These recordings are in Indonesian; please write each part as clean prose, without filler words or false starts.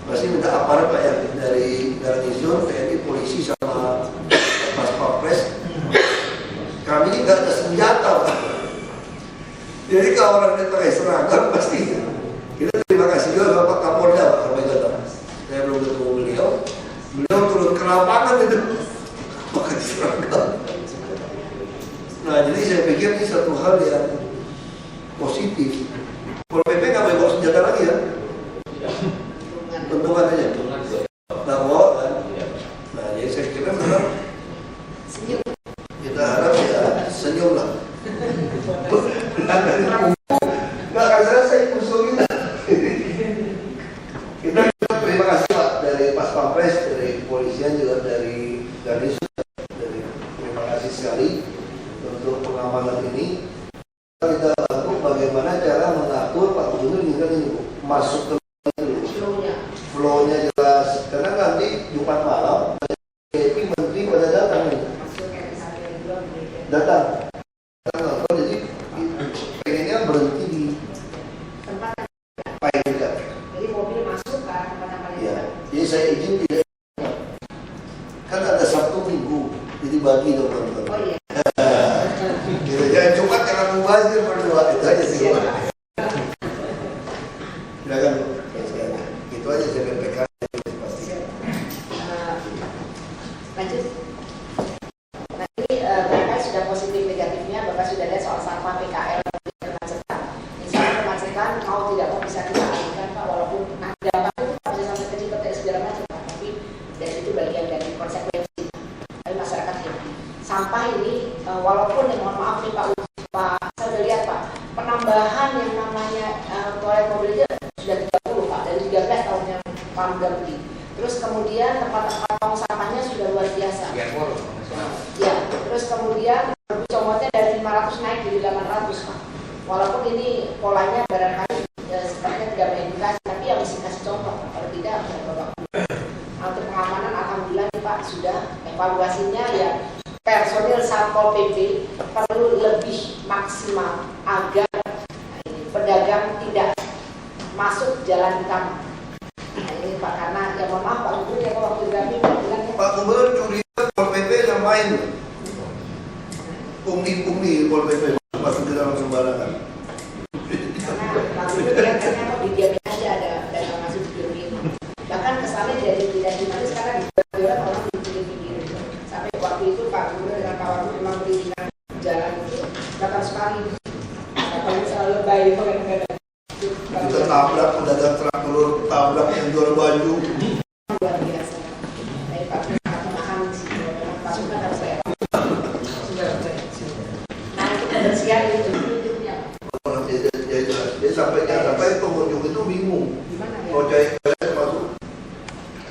Pasti minta aparat Pak ya, dari Garnizon, TNI, polisi sama Pas Pampres. Kami ini nggak ada senjata Pak. Jadi kalau orang itu pakai seragam pasti kita terima kasih juga sama Pak Kapolda Pak sampai datang. Saya belum ketemu beliau turun ke lapangan itu pakai seragam. Nah jadi saya pikir ini satu hal yang positif. Pol PP nggak boleh bawa senjata lagi ya. Tuntungan aja. Nah, bawa kan. Nah, jadi saya kira memang kita harap ya senyum lah. Nggak akan selesai musuh kita. Kita terima kasih Pak dari Pas Pampres, dari kepolisian juga dari terima kasih sekali untuk pengamanan ini. Kita bantu bagaimana cara mengatur Pak Gubernur hingga ini masuk ke flow-nya jelas, karena nanti Jumat malam menteri pada datang jadi pengennya berhenti di tempat paling dekat. Jadi mobil masuk ke tempat paling dekat. Ya, jadi saya izin tidak. Kan ada Sabtu Minggu, jadi bagi dong teman-teman. Oh iya. Jangan Jumat jangan mubazir berdua, itu aja sih. Silakan. Itu aja saya PK. Lanjut. Nah ini Bapak sudah positif negatifnya, Bapak sudah lihat soal sampah PKL kemacetan. Misalnya kemacetan mau tidak mau bisa kita alihkan Pak, walaupun dampak itu Pak bisa sampai kecil ke segala macam Pak, tapi dan itu bagian dari konsekuensi. Tapi masyarakat happy. Sampah ini walaupun mohon maaf nih Pak, saya sudah lihat Pak, penambahan yang namanya toilet mobil itu sudah 30 Pak, dari 13 tahun yang Pak berhenti. Terus kemudian tempat-tempat tong sampahnya sudah luar biasa. Ya, terus kemudian comotnya dari 500 naik jadi 800 Pak. Walaupun ini polanya barangkali sepertinya tidak mengedukasi, tapi yang mesti kasih contoh. Kalau tidak, Bapak. Untuk pengamanan alhamdulillah nih Pak sudah evaluasinya ya. Personil Satpol PP perlu lebih maksimal agar pedagang tidak masuk jalan utama. Nah ini Pak, karena ya mohon maaf Pak Gubernur ya waktu kami bilang Pak Gubernur curiga Pol PP yang main. Pungli Pol PP masuk ke dalam sembarangan. Karena Pak Gubernur biasanya kok didiamin aja ada masuk video ini. Bahkan kesannya jadi tidak dimana sekarang dijual orang di pinggir. Sampai waktu itu Pak Gubernur dengan Pak Wagub memang berikan jalan itu datang sekali. Kalau selalu lebay kadang-kadang. Kita tabrak pedagang traktor, tabrak yang jual baju. Luar biasa. Tapi Pak memahami sih, memang pasukan harus saya. Nah itu kebersihan itu. Jadi sampai pengunjung itu bingung. Mau cari masuk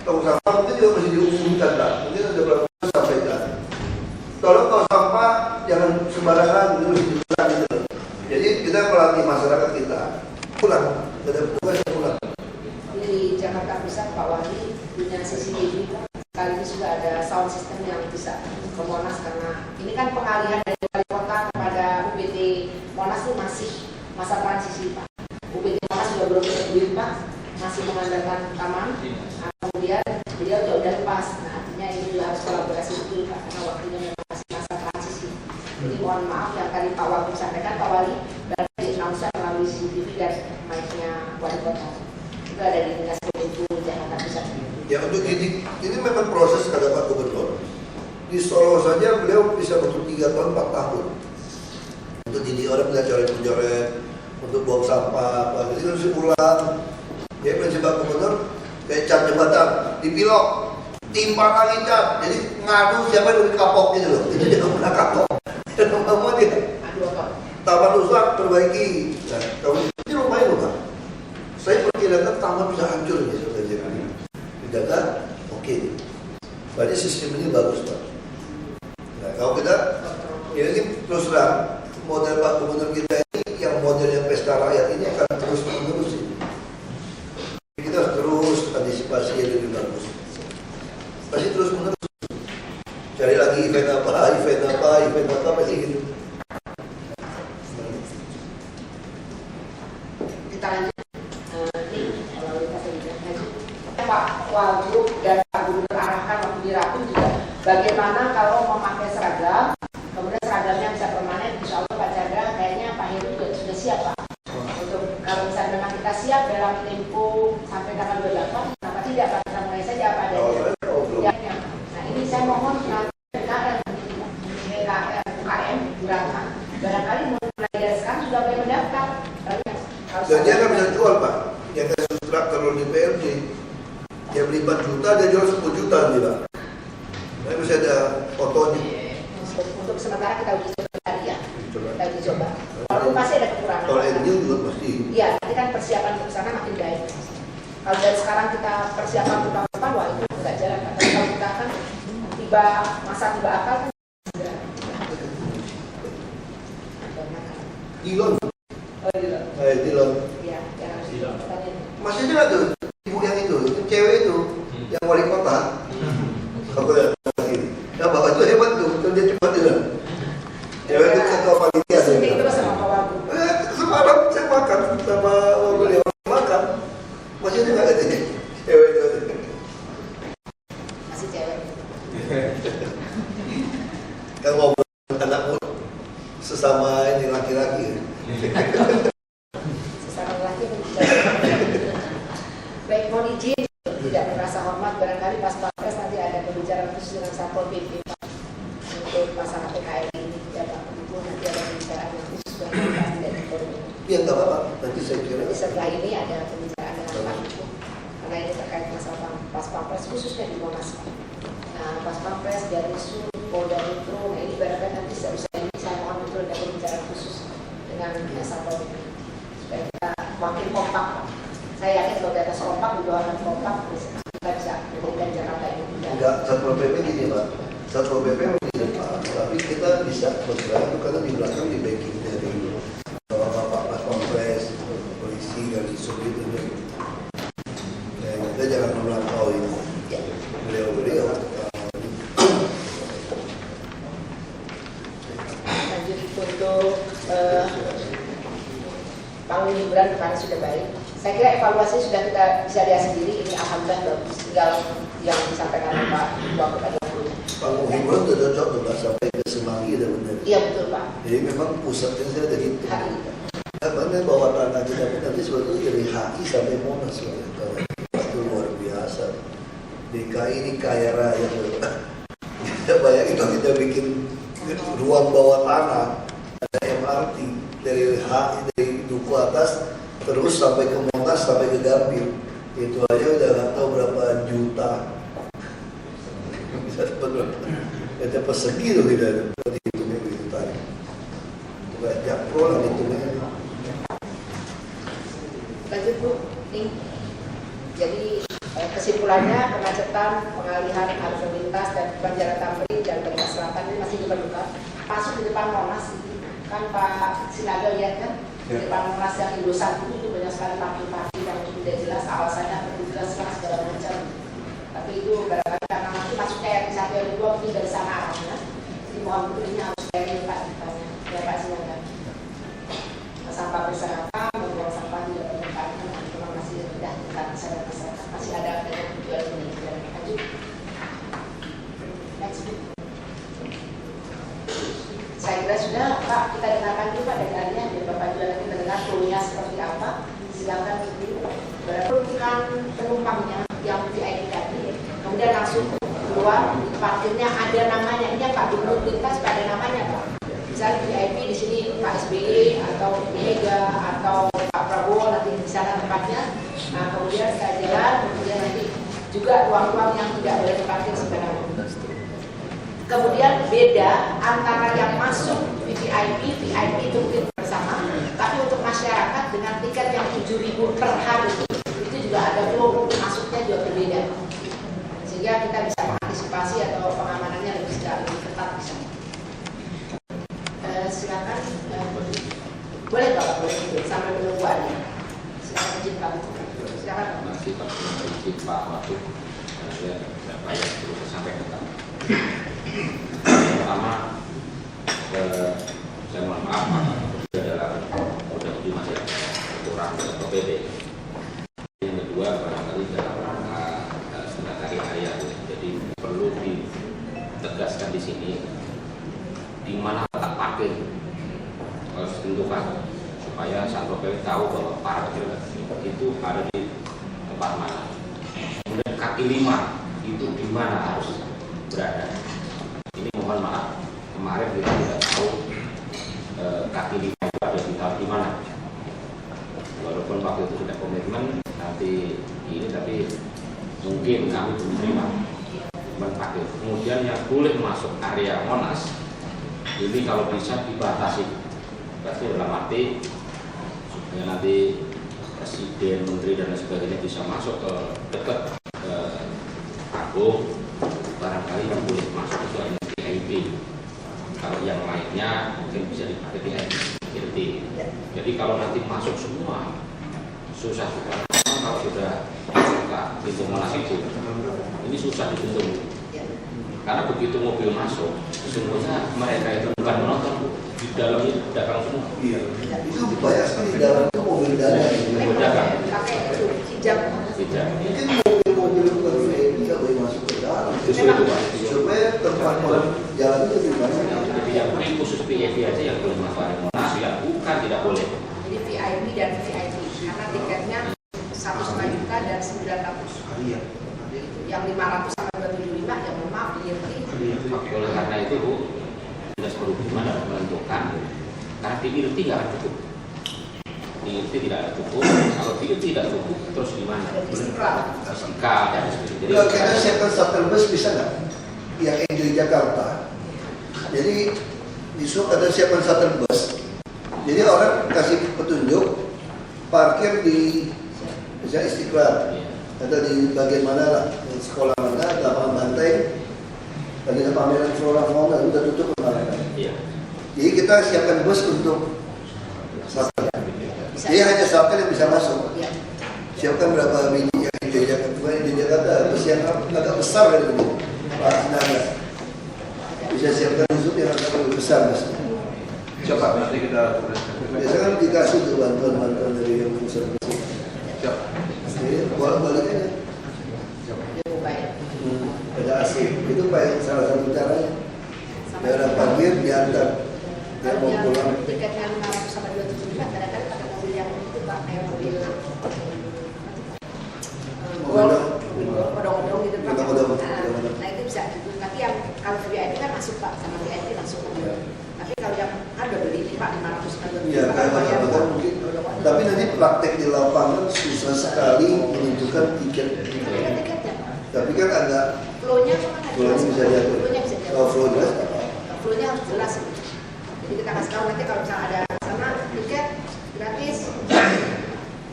tong sampah mungkin juga masih diumumkan Pak. Mungkin ada berapa sampaikan. Tolong tong sampah jangan sembarangan gitu gitu. Jadi kita melatih masyarakat kita pulang, ada petugas yang pulang. Di Jakarta Pusat Pak Wali punya CCTV sekaligus juga ada sound system yang bisa ke Monas, karena ini kan pengalihan dari wali kota kepada UPT Monas itu masih masa transisi Pak. UPT Monas sudah belum berdiri Pak, masih mengandalkan taman. Nah, kemudian beliau sudah lepas. Nah artinya ini juga harus kolaborasi betul Pak, karena waktunya memang masih masa transisi. Jadi mohon maaf yang tadi Pak Wagub sampaikan Pak Wali dari announcer melalui CCTV dan mic-nya wali kota. Itu ada di Dinas Kominfo Jakarta Pusat. Ya untuk ini memang proses kata Pak Gubernur. Di Solo saja beliau bisa butuh 3 tahun 4 tahun untuk jadi orang bisa coret-coret, untuk buang sampah, jadi harus pulang. Dia prinsip Pak Gubernur kayak cat jembatan, dipilok, timpa lagi cat, jadi ngadu siapa yang udah kapok gitu loh. Itu dia nggak pernah kapok. Dia ngomong dia. Taman rusak perbaiki. Nah, kalau ini lumayan loh Pak. Saya perkirakan taman bisa hancur nih saudara. Dijaga, oke. Berarti sistem ini bagus Pak. Nah, kalau kita ini terus terang model Pak Gubernur kita ini yang modelnya pesta rakyat ini akan terus menerus. Kita harus terus antisipasi yang lebih bagus. Pasti terus menerus. Cari lagi event apa pasti gitu. Kita lanjut. Ini kalau kita lanjut. Pak Wagub dan Pak Gubernur arahkan waktu di Rapim juga bagaimana kalau memakai seragam, kemudian seragamnya bisa permanen. Insya Allah Pak Chandra kayaknya Pak Heru juga sudah siap Pak. Untuk kalau misalnya memang kita siap dalam tempo sampai tanggal 28, kenapa tidak Pak, kita mulai saja apa adanya. Nah ini saya mohon UKM Buraka barangkali mulai dari sekarang sudah boleh mendaftar. Dan dia nggak bisa jual Pak. Yang kayak kontraktor di PLJ, dia beli 4 juta, dia jual 10 juta nih Pak. Nah bisa ada fotonya. Untuk sementara kita uji coba tadi ya. Kita uji coba. Walaupun pasti ada kekurangan. Kalau NU juga pasti. Iya, nanti kan persiapan untuk sana makin baik. Kalau dari sekarang kita persiapan untuk tahun depan, wah itu nggak jalan. Tapi kalau kita kan masa tiba akal kan segera. Dilon. Oh Dilon. Dilon. Iya, yang harus dilakukan. Masih juga tuh, ibu yang itu cewek itu, yang wali kota. Aku lihat lagi. Nah bapak itu hebat tuh, dia cepat juga. Cewek itu ketua panitia. Suntik terus sama Pak Wagub. Semalam saya makan sama beliau makan. Masih juga ada cewek itu. Masih cewek. Kan ngobrol anakmu sesama ini laki-laki. Sesama laki baik, mohon izin tidak merasa hormat, barangkali pas Pampres nanti ada pembicaraan khusus dengan Satpol PP Pak untuk masalah PKL ini ya Pak, itu nanti ada pembicaraan yang khusus barangkali tidak di forum ini. Iya nggak apa-apa, nanti saya kira. Jadi setelah ini ada pembicaraan dengan Pak Ibu karena ini terkait masalah pas Pampres khususnya di Monas Pak. Nah pas Pampres dari Sur, Polda Metro, nah ini barangkali nanti seharusnya ini saya mohon betul ada pembicaraan khusus dengan Satpol PP supaya kita makin kompak Pak. Saya yakin kalau di atas kompak, di bawah kompak, kita bisa memberikan Jakarta ini. Enggak, Satpol PP gini Pak. Satpol PP di depan, tapi kita bisa bergerak itu karena di belakang di backing dari Bapak Pas Pampres, polisi dari sub itu. Ya, kita jangan melampaui beliau-beliau. Lanjut untuk panggung hiburan kemarin sudah baik. Saya kira evaluasi sudah kita bisa lihat sendiri, ini alhamdulillah bagus. Tinggal yang disampaikan oleh Pak Wagub tadi. Panggung hiburan sudah cocok tuh Pak, sampai ke Semanggi ada benar. Iya betul Pak. Jadi memang pusatnya saya ada gitu. HI. Karena bawah tanah kita pun nanti sebetulnya dari HI sampai Monas itu luar biasa. DKI ini kaya raya. Kita bayangin kalau kita bikin ruang bawah tanah, ada MRT dari HI dari Duku atas terus sampai ke Monas sampai ke Gambir, itu aja udah nggak tahu berapa juta. Bisa dapat kita persegi tuh kita hitungnya gitu tadi. Kayak Jakpro lah hitungnya. Lanjut Bu, nih. Jadi kesimpulannya kemacetan, pengalihan arus lalu lintas dan Banjaran Tamrin dan Banjar Selatan ini masih diperlukan. Masuk di depan Monas kan Pak Sinaga lihat kan, di depan Monas yang Indosat itu banyak sekali parkir-parkir yang tidak jelas, alasannya berjelas segala macam. Tapi itu barangkali karena nanti masuknya yang di satu yang dua mungkin dari sana arahnya. Jadi mohon betul ini harus dari Pak ditanya, ya Pak Sinaga. Sampah berserakan, membuang sampah tidak bermanfaat, memang masih rendah tingkat kesadaran masyarakat, masih ada tujuan ini. Lanjut. Next. Saya kira sudah Pak, kita dengarkan dulu Pak dari Arya, biar Bapak juga nanti mendengar flow-nya seperti apa. Silakan dulu. Berarti penumpangnya yang VIP tadi, kemudian langsung keluar parkirnya ada namanya, ini Pak Gubernur lintas pada namanya Pak. Misalnya VIP di sini Pak SBY atau Mega atau Pak Prabowo nanti di sana tempatnya. Nah kemudian saya jalan, kemudian nanti juga ruang-ruang yang tidak boleh diparkir sebenarnya. Kemudian beda antara yang masuk VIP itu mungkin bersama, tapi untuk masyarakat dengan tiket yang 7.000 per hari itu juga ada flow masuknya juga berbeda. Sehingga kita bisa mengantisipasi atau pengamanannya lebih ketat di sana. Silakan, boleh Bapak, boleh sambil menunggu Adi. Silakan izin Pak. Silakan. Terima kasih Pak. Izin Pak Wagub. Saya banyak perlu sampaikan. Pertama, saya mohon maaf apabila dalam uji masih kurang atau PD. Yang kedua, barangkali dalam rangka sini, di mana letak parkir harus ditentukan supaya Satpol PP tahu bahwa parkir itu ada di tempat mana. Kemudian kaki lima itu di mana harus berada. Ini mohon maaf, kemarin kita tidak tahu kaki lima itu ada di mana. Walaupun waktu itu sudah komitmen nanti ini, tapi mungkin kami belum terima parkir. Kemudian yang boleh masuk area Monas ini kalau bisa dibatasi. Berarti dalam arti supaya nanti presiden, menteri dan lain sebagainya bisa masuk ke dekat Agung, barangkali yang boleh masuk itu hanya VIP. Kalau yang lainnya mungkin bisa dipakai VIP. Jadi kalau nanti masuk semua susah juga. Kalau sudah buka pintu Monas itu, ini susah dibentuk. Karena begitu mobil masuk, sesungguhnya mereka itu bukan menonton, di dalamnya dagang semua. Iya. Itu banyak sekali di dalam itu mobil dagang. Mobil dagang. Pakai itu hijab. Tidak. Mungkin mobil-mobil bukan VIP tidak boleh masuk ke dalam. Justru itu Pak. Supaya tempat jalan itu lebih banyak. Jadi yang khusus VIP aja yang boleh masuk area Monas, yang bukan tidak boleh. Jadi VIP dan VIP karena tiketnya 1,5 juta dan 900. Iya. Yang 500 sampai 275 yang mohon maaf DIRT. Oleh karena itu Bu, Dinas Perhubungan harus menentukan, karena DIRT tidak akan cukup. DIRT tidak akan cukup. Kalau DIRT tidak cukup, terus di mana? Istiqlal. Istiqlal dan sebagainya. Kalau kita siapkan shuttle bus bisa nggak? Yang Enjoy Jakarta. Jadi disuruh ada siapkan shuttle bus. Jadi orang kasih petunjuk parkir di misalnya Istiqlal atau di bagian mana lah, di sekolah mana, lapangan banteng, lagi ada pameran flora fauna udah tutup kemarin. Iya. Jadi kita siapkan bus untuk shuttle. Jadi hanya shuttle yang bisa masuk. Iya. Siapkan berapa biji yang di Jakarta, bus yang agak besar dari ini, Pak Naga. Bisa siapkan khusus yang agak lebih besar mas. Coba nanti kita Biasanya kan dikasih tuh bantuan-bantuan dari yang pusat. siap. Jadi bolak-balik aja. Lebih baik. Ada AC. Itu Pak yang salah satu caranya. Daerah parkir diantar. Dia Kalau mau yang pulang. tiketnya 500 sampai 275 kadang-kadang pakai mobil yang itu Pak, kayak mobil odong-odong gitu Pak. Odong-odong. Nah itu bisa gitu. Tapi yang kalau VIP kan masuk Pak, sama VIP masuk. Iya. Tapi kalau yang kan udah beli ini Pak 500 sampai 275 Iya, kan bayar kadang-kadang mungkin. Tapi nanti praktek di lapangan susah sekali menunjukkan tiket. Tapi kan tiketnya Pak. Tapi kan agak Flow-nya kan flow-nya bisa diatur. Flow-nya bisa Kalau diatur. flow jelas, Flow-nya harus jelas. Jadi kita kasih tahu nanti kalau misalnya ada sama tiket gratis,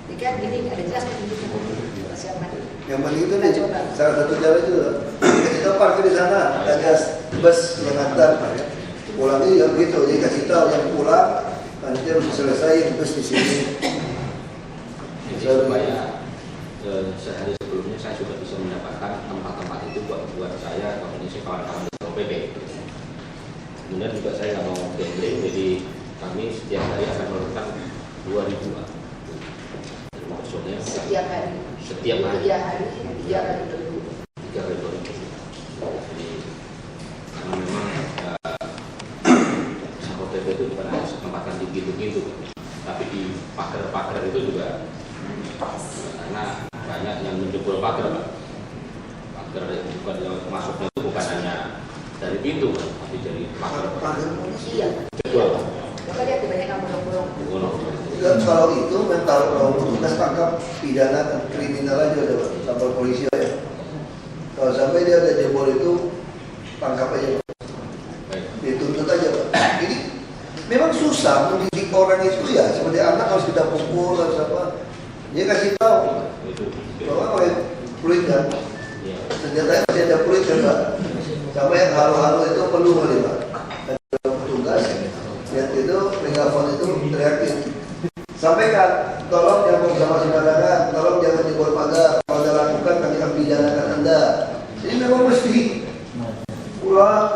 tiket gini ada jelas petunjuknya. Kita siapkan. yang penting itu Kita nih, coba. salah satu cara itu kita parkir di sana, ada bus yang antar pulang ini ya begitu, jadi kasih tahu yang pulang nanti harus selesai yang bus di sini. Jadi supaya sehari sebelumnya saya sudah bisa mendapatkan tempat-tempat itu buat saya, komunikasi kawan-kawan di Satpol PP. Kemudian juga saya nggak mau gambling, jadi kami setiap hari akan melakukan 2.000 personil Setiap hari. setiap hari 3 hari, 3 kali dulu. 3 kali 2.000. Jadi karena memang Satpol PP itu bukan hanya tempatkan di pintu-pintu, tapi di pagar-pagar itu juga karena banyak yang menjebol pagar, Pak. Pagar itu bukan yang masuknya itu bukan hanya dari pintu, tapi dari pagar. Iya. Jebol. Coba lihat banyak yang bolong-bolong. Dan kalau itu mental kalau petugas tangkap pidana dan kriminal aja udah sampai polisi ya. Kalau sampai dia ada jebol itu tangkap aja, Baik. dituntut aja Pak. Jadi memang susah mendidik orang itu ya, seperti anak harus kita pukul harus apa. Dia kasih tahu Itu. bahwa peluit kan, Ya. senjatanya masih ada peluit kan Pak. Sama yang halu-halu itu perlu kali Pak. Ada petugas, lihat itu megafon itu teriakin. Sampaikan, tolong jangan bersama sembarangan, tolong jangan jebol pagar, kalau Anda lakukan kami akan pidanakan Anda. Jadi memang mesti ulang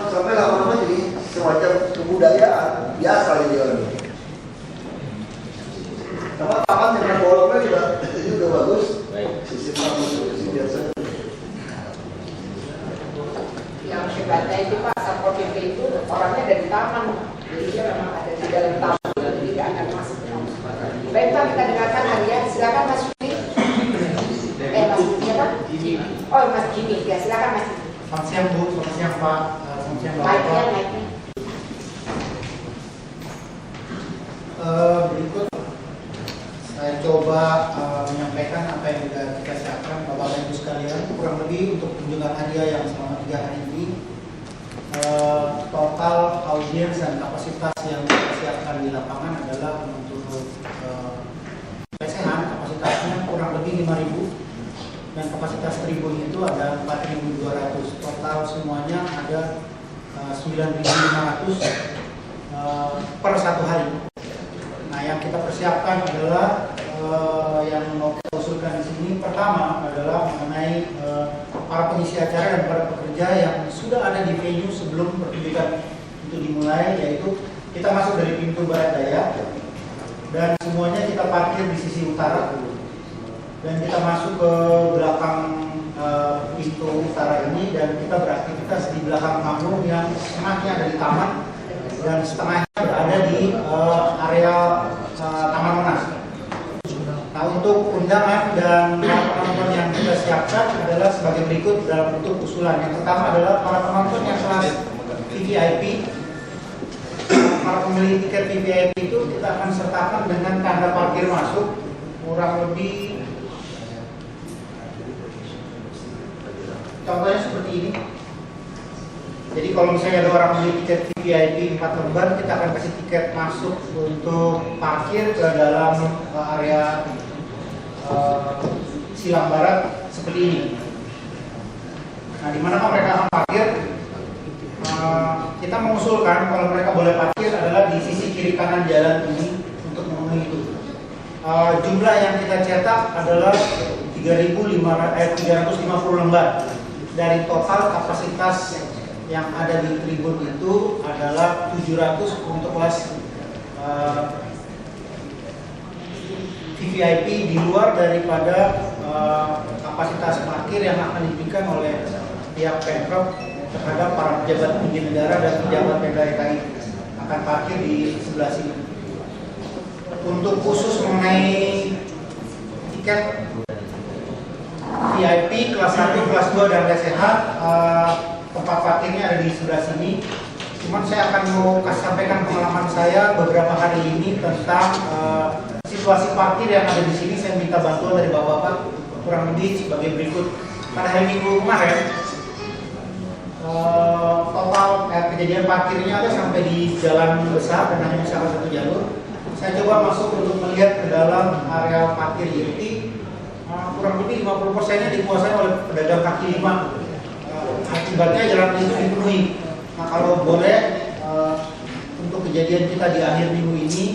sampai lama-lama jadi semacam kebudayaan biasa ini orang. Sama taman dengan bolongnya juga ini udah bagus. Baik. Sistem taman itu biasa. Yang hebatnya itu Pak, di taman, jadi dia memang ada di dalam taman, jadi tidak akan masuk. Baik Pak, kita dengarkan Arya. Silakan Mas Jimmy. Mas siapa? Oh Mas Jimmy, ya silakan Mas. Selamat siang Bu, selamat siang Pak, selamat siang Baiknya, Bapak. naiknya. Berikut saya coba menyampaikan apa yang sudah kita siapkan Bapak dan Ibu sekalian. Kurang lebih untuk kunjungan hadiah yang selama 3 hari ini, total audiens dan kapasitas yang kita siapkan di lapangan adalah untuk lesehan kapasitasnya kurang lebih 5.000 dan kapasitas tribun itu ada 4.200. Total semuanya ada 9.500 per satu hari. Nah, yang kita persiapkan adalah yang mau kita usulkan di sini. Pertama adalah mengenai para pengisi acara dan para pekerja yang sudah ada di venue sebelum pertunjukan itu dimulai, yaitu kita masuk dari pintu barat daya dan semuanya kita parkir di sisi utara dan kita masuk ke belakang pintu utara ini dan kita beraktivitas di belakang panggung yang setengahnya ada di taman dan setengahnya berada di area Taman Monas. Nah, untuk undangan dan penonton yang kita siapkan adalah sebagai berikut dalam bentuk usulan. Yang pertama adalah para penonton yang kelas VVIP. Para pembeli tiket VVIP itu kita akan sertakan dengan tanda parkir masuk kurang lebih, contohnya seperti ini. Jadi kalau misalnya ada orang beli tiket VVIP 4 lembar, kita akan kasih tiket masuk untuk parkir ke dalam area Silang Barat seperti ini. Nah, di mana mereka akan parkir? Kita mengusulkan kalau mereka boleh parkir adalah di sisi kiri kanan jalan ini untuk memenuhi itu. Jumlah yang kita cetak adalah 350 lembar. Dari total kapasitas yang ada di tribun itu adalah 700 untuk kelas VVIP di luar daripada kapasitas parkir yang akan diberikan oleh pihak Pemprov terhadap para pejabat tinggi negara dan pejabat PDKI akan parkir di sebelah sini. Untuk khusus mengenai tiket VIP kelas 1, kelas 2 dan lesehan, tempat parkirnya ada di sebelah sini. Cuman saya akan mau sampaikan pengalaman saya beberapa hari ini tentang situasi parkir yang ada di sini. Saya minta bantuan dari bapak-bapak kurang lebih sebagai berikut. Pada hari Minggu kemarin, total kejadian parkirnya ada sampai di jalan besar dan hanya salah satu jalur. Saya coba masuk untuk melihat ke dalam area parkir ini. Kurang lebih 50%-nya dikuasai oleh pedagang kaki lima. Akibatnya jalan itu dipenuhi. Nah, kalau boleh untuk kejadian kita di akhir minggu ini,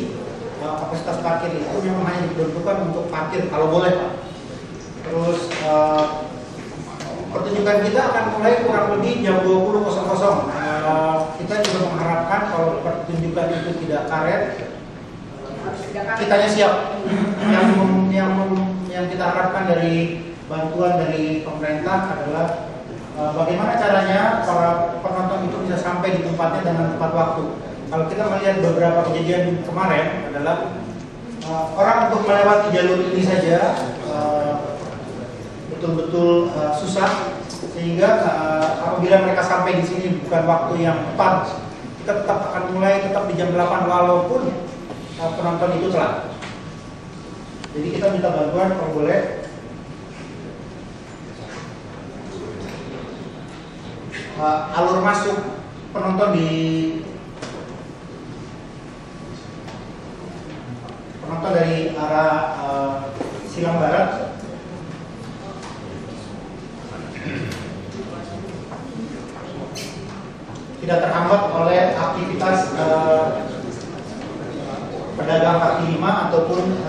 kapasitas parkir itu memang hanya diperuntukkan untuk parkir kalau boleh Pak. Terus pertunjukan kita akan mulai kurang lebih jam 20.00. Kita juga mengharapkan kalau pertunjukan itu tidak karet, kitanya siap. Yang kita harapkan dari bantuan dari pemerintah adalah bagaimana caranya para penonton itu bisa sampai di tempatnya dengan tepat waktu. Kalau kita melihat beberapa kejadian kemarin adalah orang untuk melewati jalur ini saja betul-betul susah, sehingga apabila mereka sampai di sini bukan waktu yang tepat, kita tetap akan mulai tetap di jam 8 walaupun penonton itu telat. Jadi kita minta bantuan kalau boleh. Alur masuk penonton dari arah Silang Barat tidak terhambat oleh aktivitas pedagang kaki lima ataupun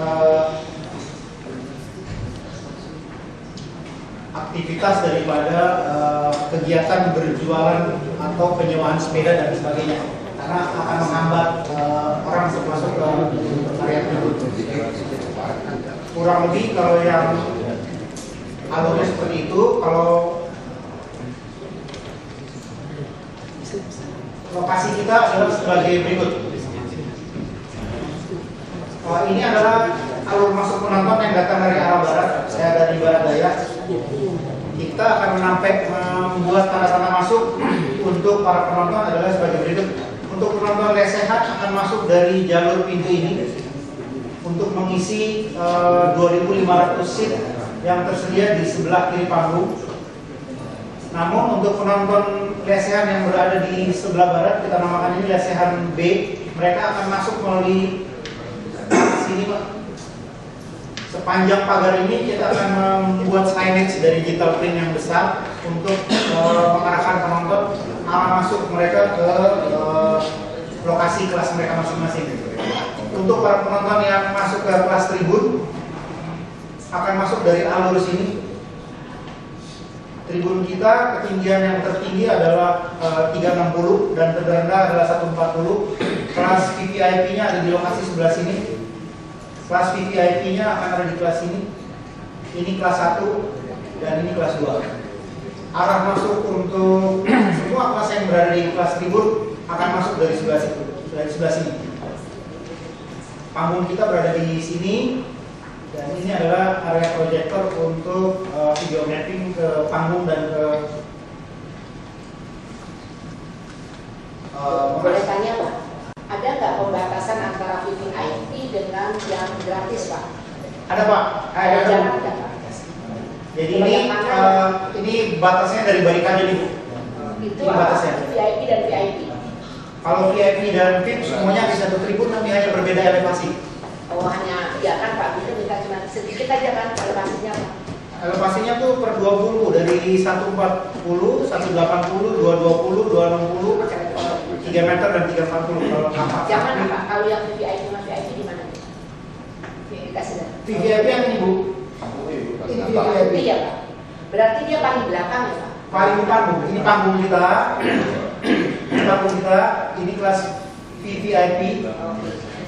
aktivitas daripada kegiatan berjualan atau penyewaan sepeda dan sebagainya, karena akan menghambat orang untuk masuk ke area tribun. Kurang lebih kalau yang alurnya seperti itu, kalau lokasi lokasi kita adalah sebagai berikut. Ini adalah alur masuk penonton yang datang dari arah barat. Saya dari barat daya. Kita akan membuat tanda-tanda masuk untuk para penonton adalah sebagai berikut. Untuk penonton lesehan akan masuk dari jalur pintu ini untuk mengisi 2.500 seat yang tersedia di sebelah kiri panggung. Namun untuk penonton lesehan yang berada di sebelah barat, kita namakan ini lesehan B, mereka akan masuk melalui sini Pak. Sepanjang pagar ini kita akan membuat signage dari digital print yang besar untuk mengarahkan penonton arah masuk mereka ke lokasi kelas mereka masing-masing. Untuk para penonton yang masuk ke kelas tribun akan masuk dari alur sini. Tribun kita ketinggian yang tertinggi adalah 360 dan terendah adalah 140. Kelas VVIP-nya ada di lokasi sebelah sini. Kelas VVIP-nya akan ada di kelas ini. Ini kelas 1 dan ini kelas 2. Arah masuk untuk semua kelas yang berada di kelas tribun akan masuk dari sebelah situ, dari sebelah sini. Panggung kita berada di sini dan ini adalah area proyektor untuk video mapping ke panggung dan ke boleh tanya Pak, ada nggak pembatasan antara VVIP dengan yang gratis Pak? Ada Pak, ada. Jangan ada Pak. Jadi ini batasnya dari barikade nih Bu. Itu Ini batasnya. VIP dan VIP. Kalau VIP dan VIP semuanya di satu tribun, tapi hanya berbeda elevasi. Oh hanya, ya kan Pak, kita minta cuma sedikit aja kan elevasinya Pak. Elevasinya tuh per 20 dari 140, 180, 220, 260, 3 meter dan 340 kalau kamar. Jangan Pak, kalau yang VIP sama VIP di mana? Dikasih dah. VIP yang ini Bu. Ini VIP. Iya Pak. Berarti dia paling belakang ya Pak? Paling depan Bu. Ini panggung kita. Ini panggung kita. Ini kelas VVIP.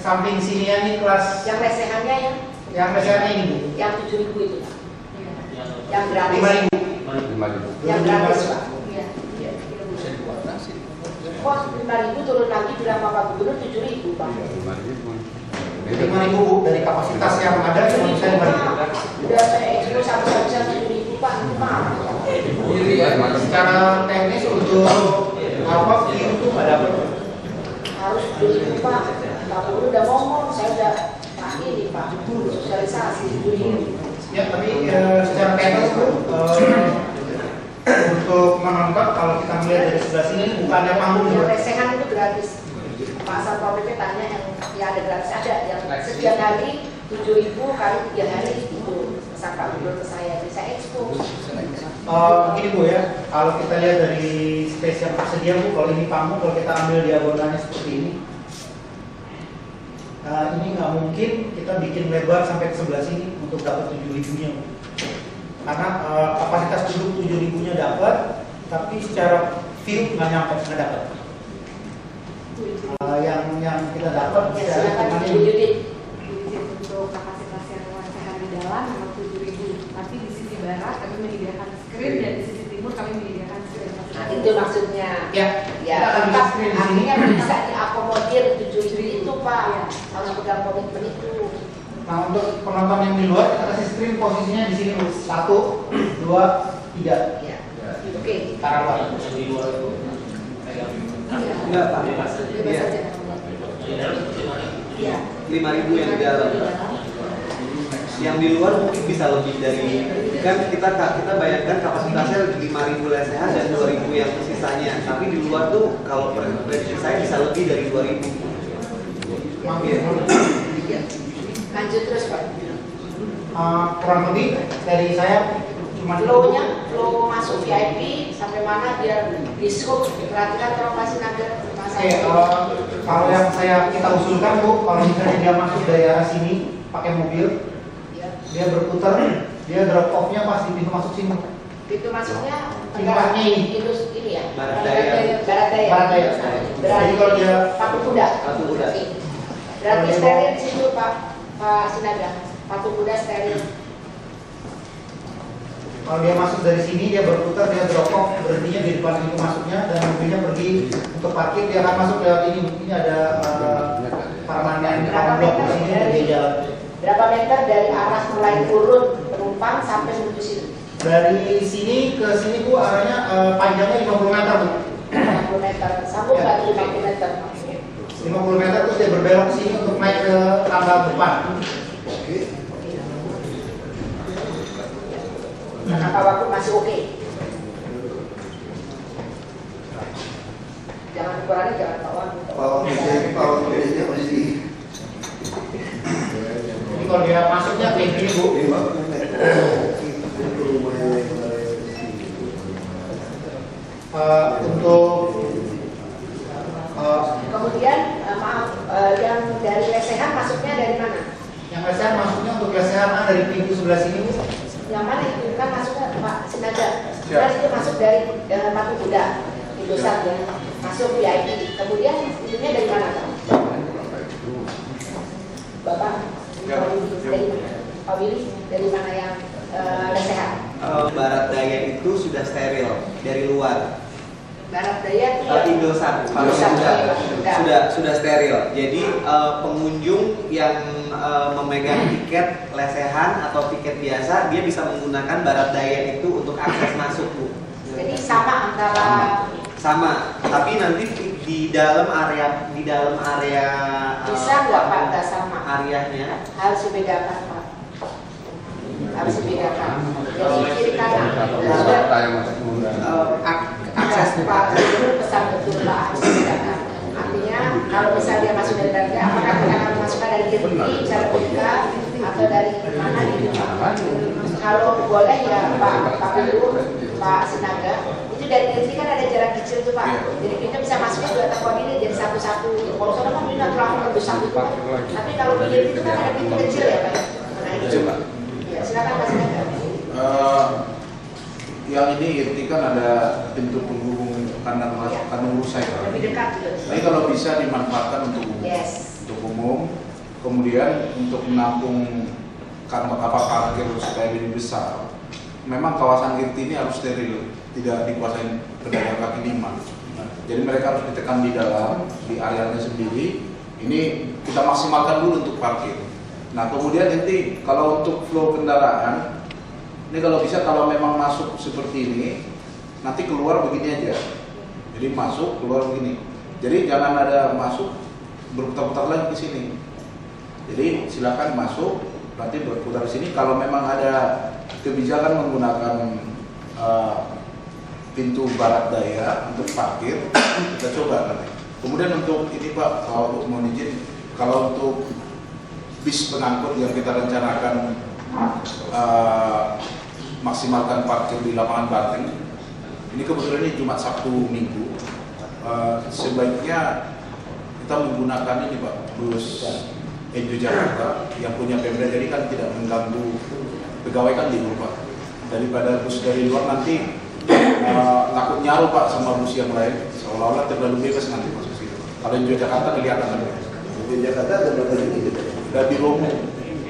Samping sini ya, ini kelas Yang lesehannya ya? yang lesehannya ini Bu. Yang 7.000 itu Pak? Yang gratis? 5.000. Yang gratis Pak? Iya. Kok 5.000 turun lagi bilang Bapak Gubernur 7.000 Pak? 5.000 Bu dari kapasitas yang ada cuma bisa 5.000. Udah saya ekspos satu-satu 7.000 Pak, itu mahal. Secara teknis untuk apa view itu nggak dapat. Harus 7.000 Pak. Pak Gubernur udah ngomong, saya udah ini Pak, sosialisasi 7.000. Ya, tapi secara teknis Bu, untuk menonton kalau kita melihat dari sebelah sini bukannya panggung Yang Bu. lesehan itu gratis. Pak Satpol PP tanya yang ada gratis, ada yang sekian hari 7.000 kali 3 hari itu pesan Pak Gubernur ke saya, jadi saya ekspos. Begini Bu ya, kalau kita lihat dari space yang tersedia Bu, kalau ini panggung, kalau kita ambil diagonalnya seperti ini nggak mungkin kita bikin lebar sampai ke sebelah sini untuk dapat 7.000-nya Bu. Karena kapasitas duduk 7.000-nya dapat, tapi secara view nggak nyampe, nggak dapat. Yang kita dapat Ya secara silakan hitungannya Bu Yudit. Untuk kapasitas yang lesehan di dalam memang 7.000, tapi di sisi barat kami menyediakan screen dan di sisi timur kami menyediakan screen. Nah, itu maksudnya. Ya, Ya, kita akan tetap bikin screen di sini. artinya bisa diakomodir 7.000 itu Pak. Harus pegang komitmen itu. Nah, untuk penonton yang di luar kita kasih screen posisinya di sini 1, 2, 3. Ya. Oke. Arah luar. Enggak Pak, Bebas saja. Iya. 5.000 yang di dalam. Yang di luar mungkin bisa lebih dari, kan kita bayangkan kapasitasnya 5.000 lesehan dan 2.000 yang sisanya. Tapi di luar tuh kalau prediksi saya bisa lebih dari 2.000. Iya. Lanjut terus Pak. Kurang lebih dari saya cuma Flow masuk VIP sampai mana dia di scope, perhatikan kalau masih ada masalah. kalau yang kita usulkan Bu, kalau misalnya dia masuk dari arah sini pakai mobil, Ya. dia berputar, dia drop off-nya pas di pintu masuk sini. Pintu masuknya Tingkatnya ini. ini ya. Barat daya. Barat daya. Barat daya. Berarti Jadi kalau dia Patung Kuda. Patung Kuda. Oke. Berarti Kalau dia steril di situ Pak Sinaga. Patung Kuda steril. Kalau dia masuk dari sini, dia berputar, dia drop off, berhentinya di depan pintu masuknya, dan mobilnya pergi untuk parkir, dia akan masuk lewat ini. Ini ada permanen blok di sini, dia jalan. Berapa meter dari arah mulai turun penumpang sampai menuju sini? Dari sini ke sini Bu, arahnya panjangnya 50 meter Bu. 50 meter, sambung Ya. lagi 50 meter. 50 meter terus dia berbelok ke sini untuk naik ke tangga depan. Oke. Karena Pak Wagub masih oke. Jangan dikurangi, jangan Pak Wagub. Power ini masih Jadi kalau dia masuknya kayak gini Bu. 50 meter. Itu lumayan lebar. Untuk Kemudian maaf, yang dari lesehan masuknya dari mana? yang lesehan masuknya untuk lesehan dari pintu sebelah sini Bu. Yang mana itu kan masuknya Pak Sinaga? Siap. Jelas itu masuk dari Paku Kuda, Indosat ya, masuk VIP. Kemudian itunya dari mana Pak? Bapak? Ya, Pak Willy, ya. dari mana? Pak Willy, dari mana yang lesehan? Barat daya itu sudah steril dari luar. Barat Daya itu Indosat sudah steril. Jadi pengunjung yang memegang tiket lesehan atau tiket biasa, dia bisa menggunakan Barat Daya itu untuk akses masuk Bu. Jadi sama antara Sama, tapi nanti di dalam area bisa nggak Pak nggak sama? areanya Harus dibedakan Pak. Harus dibedakan. Jadi kiri kanan. akses Pak Gubernur pesan betul Pak harus dibedakan. Artinya kalau misalnya dia masuk dari Barat Daya, apakah kita akan masukkan dari kiri cara buka atau dari mana gitu Pak? Kalau boleh ya Pak Gubernur, Pak Sinaga, itu dari kiri kan ada jarak kecil tuh Pak. Jadi kita bisa masuknya dua telepon ini jadi satu-satu. Kalau soalnya kan ini langsung lebih satu tuh. Tapi kalau di kiri itu kan ada pintu kecil ya Pak. Nah itu. Ya, silakan Pak Sinaga. Yang ini inti kan ada pintu penghubung kandang rusai. Lebih dekat gitu. Tapi kalau bisa dimanfaatkan untuk umum. Yes. Untuk umum, kemudian untuk menampung kantong parkir supaya lebih besar. Memang kawasan Irti ini harus steril, tidak dikuasai pedagang kaki lima. Jadi mereka harus ditekan di dalam, di areanya sendiri. Ini kita maksimalkan dulu untuk parkir. Nah kemudian nanti kalau untuk flow kendaraan, ini kalau bisa kalau memang masuk seperti ini, nanti keluar begini aja. Jadi masuk keluar begini. Jadi jangan ada masuk berputar-putar lagi di sini. Jadi silakan masuk, nanti berputar di sini. Kalau memang ada kebijakan menggunakan pintu barat daya untuk parkir, kita coba nanti. Kemudian untuk ini Pak, kalau untuk mohon izin, kalau untuk bis pengangkut yang kita rencanakan maksimalkan parkir di lapangan Banteng, ini kebetulan ini Jumat Sabtu Minggu, sebaiknya kita menggunakan ini Pak, bus Enjo Jakarta yang punya Pemda, jadi kan tidak mengganggu pegawai kan libur Pak. Daripada bus dari luar nanti takut nyaru Pak sama bus yang lain, seolah-olah terlalu bebas nanti masuk situ. Kalau Enjo Jakarta kelihatan kan? Di Jakarta ada berapa ini gitu? Dan di Romo,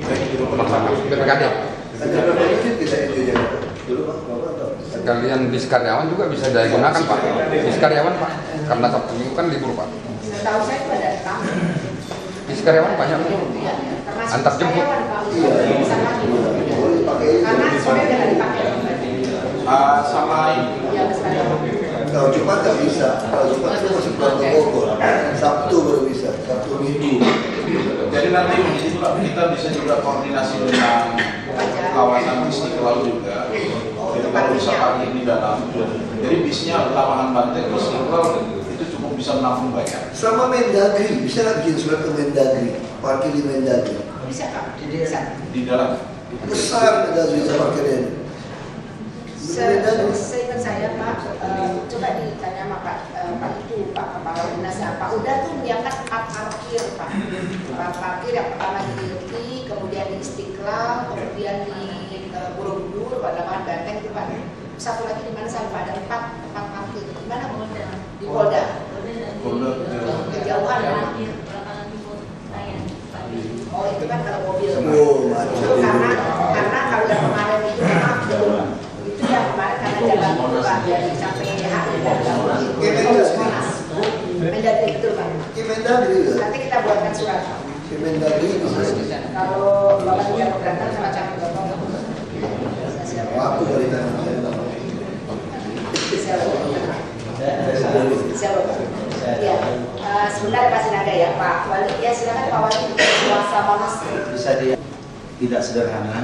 saya di Romo BPKD. Ada berapa ini tidak itu Jakarta? Dulu Pak, Bapak tahu? Sekalian bis karyawan juga bisa digunakan Pak. Bis karyawan Pak, karena Sabtu Minggu kan libur Pak. Setahu saya itu ada enam. Bis karyawan banyak Pak. Iya, termasuk Antar jemput. karyawan, Pak. Bisa lagi. Boleh pakai ini. Karena sore jangan dipakai. sama ini. Iya, bisa karyawan. Kalau Jumat nggak bisa, kalau Jumat itu masih pulang ke Bogor. Sabtu baru bisa, Sabtu Minggu. Jadi nanti ini Pak, kita bisa juga koordinasi dengan kawasan Istiqlal juga. Jadi kalau bisa parkir di dalam, jadi bisnya lapangan Banteng Istiqlal itu cukup bisa menampung banyak. Sama Mendagri, bisa nggak bikin surat ke Mendagri, parkir di Mendagri. Bisa Pak, bisa. Di dalam. Besar Mendagri parkirnya. Seingat saya Pak, coba ditanya sama Pak itu Pak Kepala Dinas Pak Uda tuh menyiapkan tempat parkir Pak. Tempat parkir yang pertama di Irti, kemudian di Istiqlal, kemudian di Borobudur, Lapangan Banteng itu Pak. Satu lagi di mana saya Pak, ada 4 tempat parkir. Di mana Bu? Di Polda. Kejauhan ya. Oh itu kan kalau mobil. Oh, Itu karena kalau yang kemarin itu memang belum jalan itu Pak, dari samping DHI dan Monas. Mendagri betul Pak. Kemendagri ya. Nanti kita buatkan surat Pak. Kemendagri Kalau Bapak tidak keberatan sama kami Bapak. waktu dari tanah. Siapa Pak? Iya. Sebentar Pak Sinaga ya Pak Wali. Ya silakan Pak Wali. Kuasa Monas. Bisa tidak sederhana.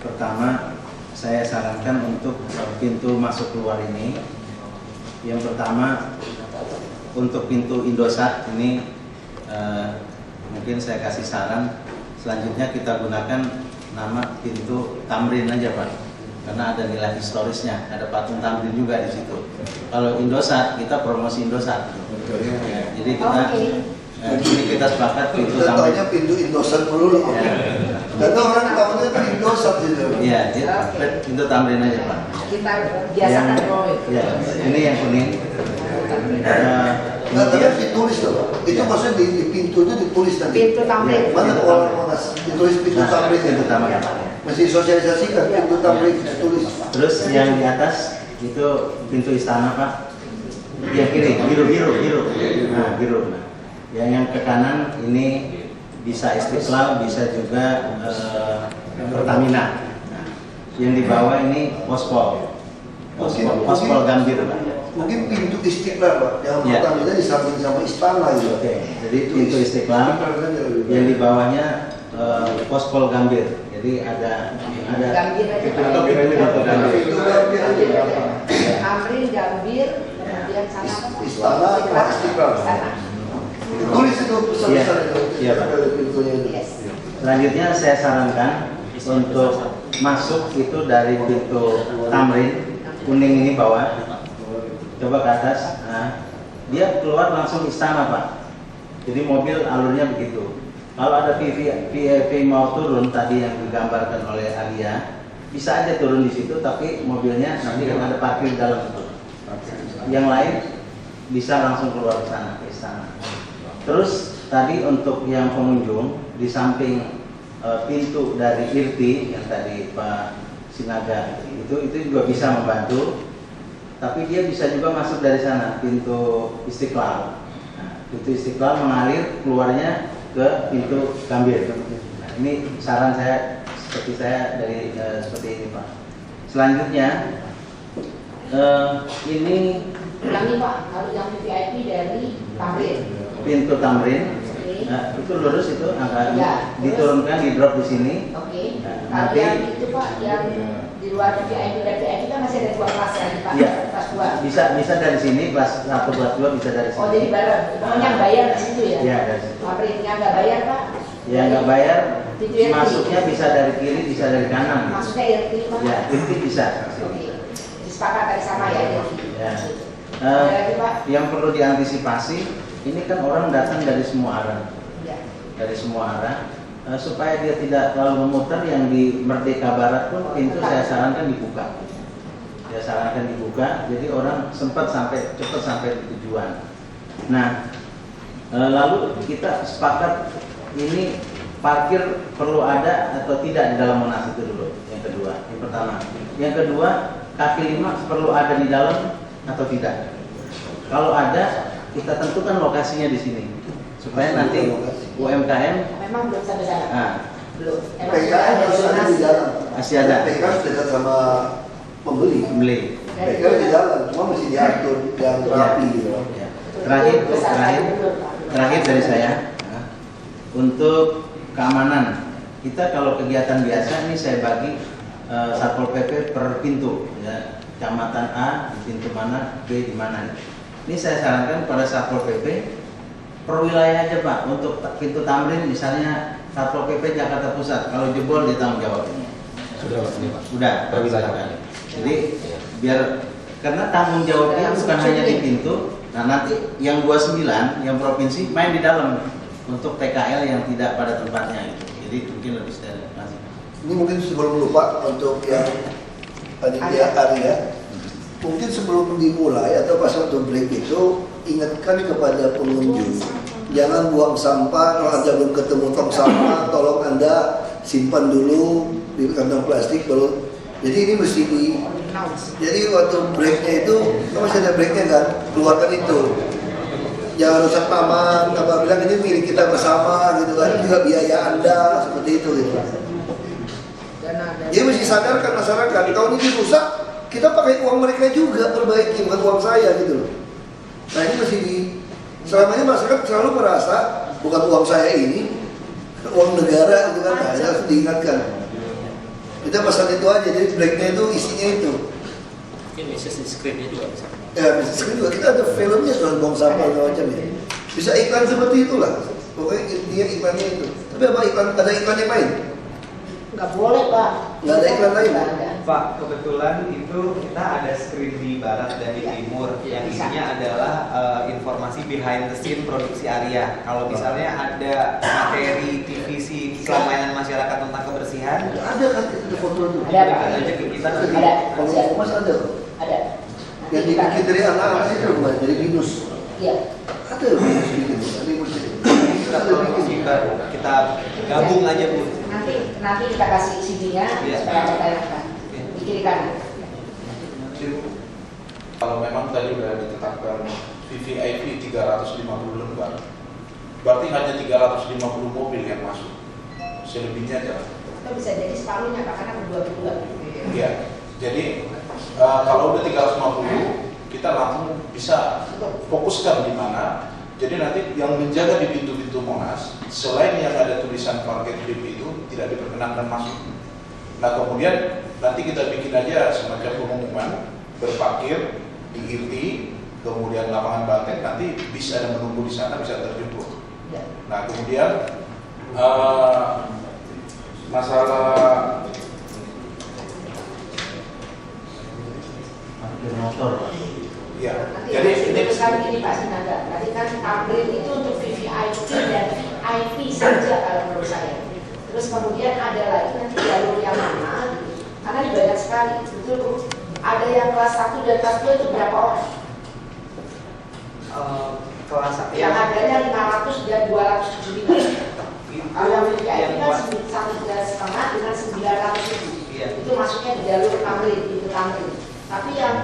Pertama, saya sarankan untuk pintu masuk keluar ini. Yang pertama, untuk pintu Indosat ini mungkin saya kasih saran. Selanjutnya kita gunakan nama pintu Tamrin aja Pak, karena ada nilai historisnya, ada patung Tamrin juga di situ. Kalau Indosat kita promosi Indosat. Jadi kita ini kita sepakat pintu Tamrin. Contohnya pintu Indosat dulu. Karena orang tahunya kan Indosat gitu. Iya, pintu Tamrin aja Pak. Kita biasakan Ya, ini yang kuning. Nah, tapi ditulis loh. Itu maksudnya di pintunya ditulis nanti. Pintu Tamrin. Mana orang Monas ditulis pintu Tamrin itu. Pintu Tamrin. Masih sosialisasikan pintu Tamrin ditulis. Terus yang di atas itu pintu istana Pak. Yang kiri biru. Nah, biru. Nah, yang ke kanan ini bisa Istiqlal, bisa juga Pertamina. Nah, yang di bawah ini Pospol Gambir Pak. Mungkin pintu Istiqlal Pak. Yang Ya. Pertamina di samping sama istana gitu. Oke, jadi pintu Istiqlal. Yang di bawahnya Pospol Gambir. Jadi ada Gambir aja Pak. Gambir. Pintu Gambir aja. Tamrin, Gambir, kemudian sana apa? Istana atau Istiqlal. Istana. Tulis itu pesan-pesan itu. Iya, Pak. Pintunya itu. Yes. Selanjutnya saya sarankan untuk masuk itu dari pintu Tamrin kuning ini bawah, coba ke atas. Nah, dia keluar langsung istana Pak. Jadi mobil alurnya begitu. Kalau ada VIP mau turun tadi yang digambarkan oleh Alia, bisa aja turun di situ, tapi mobilnya nanti kan ada parkir di dalam itu. Yang lain bisa langsung keluar ke sana, ke istana. Terus tadi untuk yang pengunjung di samping pintu dari IRTI yang tadi Pak Sinaga itu juga bisa membantu, tapi dia bisa juga masuk dari sana pintu Istiqlal. Nah, pintu Istiqlal mengalir keluarnya ke pintu Gambir. Nah, ini saran saya seperti ini Pak. Selanjutnya ini Ulangi Pak, kalau yang VIP dari Tamrin. pintu Tamrin. Oke. Nah, itu lurus itu akan Ya, diturunkan, di drop di sini. Oke. Nah, Kalau nanti- yang itu Pak, yang di luar VIP dan VIP kan masih ada dua kelas ya Pak. Iya. Kelas 2. Bisa dari sini kelas 1 kelas 2 bisa dari sini. Oh jadi bareng. Pokoknya yang bayar di situ ya. Iya, dari situ. Tamrin yang nggak bayar Pak. Yang nggak bayar Pintu IRTI. masuknya bisa dari kiri, bisa dari kanan. Maksudnya IRTI Pak. Ya, itu bisa. Oke. Disepakati dari sama ya. Ya. Ada lagi Pak. Yang perlu diantisipasi, ini kan orang datang dari semua arah. Ya. Dari semua arah. Supaya dia tidak terlalu memutar, yang di Merdeka Barat pun pintu saya sarankan dibuka. Saya sarankan dibuka, jadi orang cepat sampai di tujuan. Nah, lalu kita sepakat ini parkir perlu ada atau tidak di dalam Monas itu dulu. Yang kedua, yang pertama. Yang kedua, kaki 5 perlu ada di dalam atau tidak. Kalau ada, kita tentukan lokasinya di sini supaya nanti UMKM Memang belum sampai sana. Belum. PKN harus ada di dalam. Masih ada. PKN harus dekat sama pembeli. beli. PKN di dalam, cuma mesti diatur, yang rapi gitu. Ya. Terakhir dari saya, untuk keamanan, kita kalau kegiatan biasa ini saya bagi Satpol PP per pintu, ya. Kecamatan A di pintu mana, B di mana. Ini saya sarankan pada Satpol PP per wilayah aja Pak. Untuk pintu Tamrin misalnya Satpol PP Jakarta Pusat, kalau jebol dia tanggung jawab. Sudah per wilayah. Jadi biar, karena tanggung jawabnya bukan hanya di pintu. Nah nanti yang 29 yang provinsi main di dalam untuk TKL yang tidak pada tempatnya gitu. Jadi mungkin lebih steril. Ini mungkin sebelum lupa untuk yang panitia area, mungkin sebelum dimulai atau pas waktu break itu ingatkan kepada pengunjung, jangan buang sampah. Kalau Anda belum ketemu tong sampah, tolong Anda simpan dulu di kantong plastik baru. Jadi ini mesti announce. Jadi waktu breaknya itu, kan masih ada breaknya kan, keluarkan itu. Jangan rusak taman, apa bilang ini milik kita bersama gitu kan, juga biaya Anda seperti itu gitu. Dia mesti sadarkan masyarakat, kalau ini dirusak, kita pakai uang mereka juga perbaiki, bukan uang saya gitu loh. Nah ini mesti selama ini masyarakat selalu merasa bukan uang saya ini, uang negara gitu kan, nah, ini harus diingatkan. Kita pesan itu aja, jadi breaknya itu isinya itu. Mungkin bisa di screennya juga bisa. Ya bisa juga, kita ada filmnya soal buang sampah dan macam ya. Bisa iklan seperti itulah, pokoknya intinya iklannya itu. Tapi apa iklan, ada iklan yang lain? Nggak boleh Pak. Nggak ada iklan lain? Nggak ada. Pak, kebetulan itu kita ada screen di barat dan di timur yang isinya adalah informasi behind the scene produksi Arya. Kalau misalnya ada materi TVC pelayanan masyarakat tentang kebersihan, Ada kan itu foto itu? Ada Pak. berikan aja ke kita nanti. Ada. Kalau Mas ada kok. Ada. Yang dibikin dari anak-anak itu bukan dari binus. Iya. Ada loh binus bikin, ada binus bikin. Kita produksi baru, kita gabung aja Bu. Nanti kita kasih CD-nya Iya. supaya Anda tayangkan di kiri kanan. Kalau memang tadi sudah ditetapkan VVIP 350 lembar, berarti hanya 350 mobil yang masuk. Selebihnya jalan. Itu bisa jadi separuhnya Pak, karena berdua-dua. Iya. Jadi kalau udah 350, kita langsung bisa fokuskan di mana. Jadi nanti yang menjaga di pintu-pintu Monas, selain yang ada tulisan parkir VIP itu tidak diperkenankan masuk. Nah kemudian nanti kita bikin aja semacam pengumuman berparkir di IRTI, kemudian lapangan banteng, nanti bisa ada menunggu di sana, bisa terjemput. Nah kemudian masalah parkir motor. ya, Nanti jadi ini kan ini Pak Sinaga, tadi kan upgrade itu untuk VVIP dan VIP saja kalau menurut saya. Terus kemudian ada lagi nanti jalur yang mana, karena ini banyak sekali, betul Bu. Ada yang kelas 1 dan kelas 2 itu berapa orang? Kelas Yang harganya 500 dan 275. Kalau yang VVIP kan 1,5 dengan 900 Iya. itu masuknya di jalur upgrade, itu upgrade. Tapi yang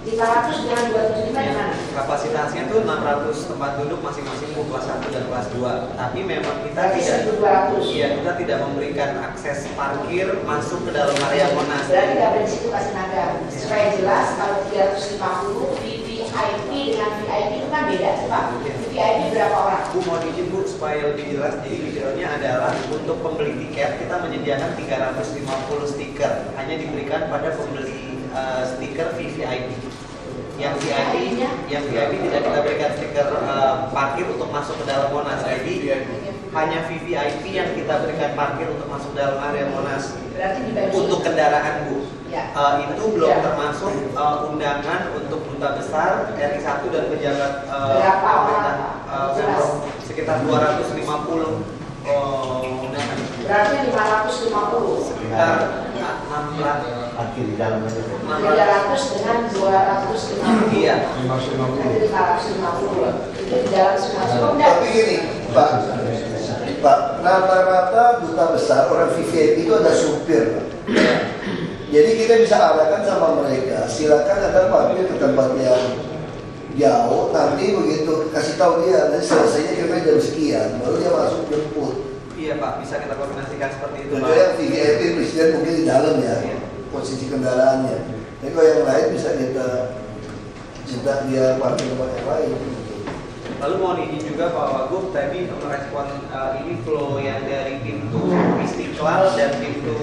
500 dengan 275 gimana? Kapasitasnya tuh 600 tempat duduk masing-masing Bu, kelas 1 dan kelas 2. Tapi memang kita Berarti tidak 1.200. Iya, kita tidak memberikan akses parkir masuk ke dalam area Monas. Berarti nggak dari situ kasih naga. Supaya jelas kalau 350 VVIP dengan VIP itu kan beda sih Pak. VVIP berapa orang? Bu mau izin Bu supaya lebih jelas, jadi detailnya adalah untuk pembeli tiket kita menyediakan 350 stiker, hanya diberikan pada pembeli stiker VVIP. Yang VIP tidak kita berikan stiker parkir untuk masuk ke dalam Monas. Jadi hanya VVIP yang kita berikan parkir untuk masuk dalam area Monas. Berarti dibagi Untuk kendaraan Bu. Ya. Itu belum termasuk undangan untuk duta besar, RI 1 dan pejabat Berapa orang, Pemprov, sekitar 250 undangan. Berarti 550. Sekitar 600. Parkir di dalam aja. 300 dengan 250. Iya. Berarti 550. Itu di dalam semua. Cukup enggak? Tapi gini, Pak, rata-rata duta besar orang VVIP itu ada supir, Pak. Jadi kita bisa arahkan sama mereka, silakan ada parkir ke tempat yang jauh. Nanti begitu kasih tahu dia, nanti selesainya kira jam sekian, baru dia masuk jemput. Iya Pak, bisa kita koordinasikan seperti itu Jadi Pak. yang VVIP presiden mungkin di dalam ya, posisi kendaraannya. Tapi kalau yang lain bisa kita minta dia parkir tempat yang lain. Lalu mohon izin juga Pak Wagub tadi merespon ini flow yang dari pintu Istiqlal dan pintu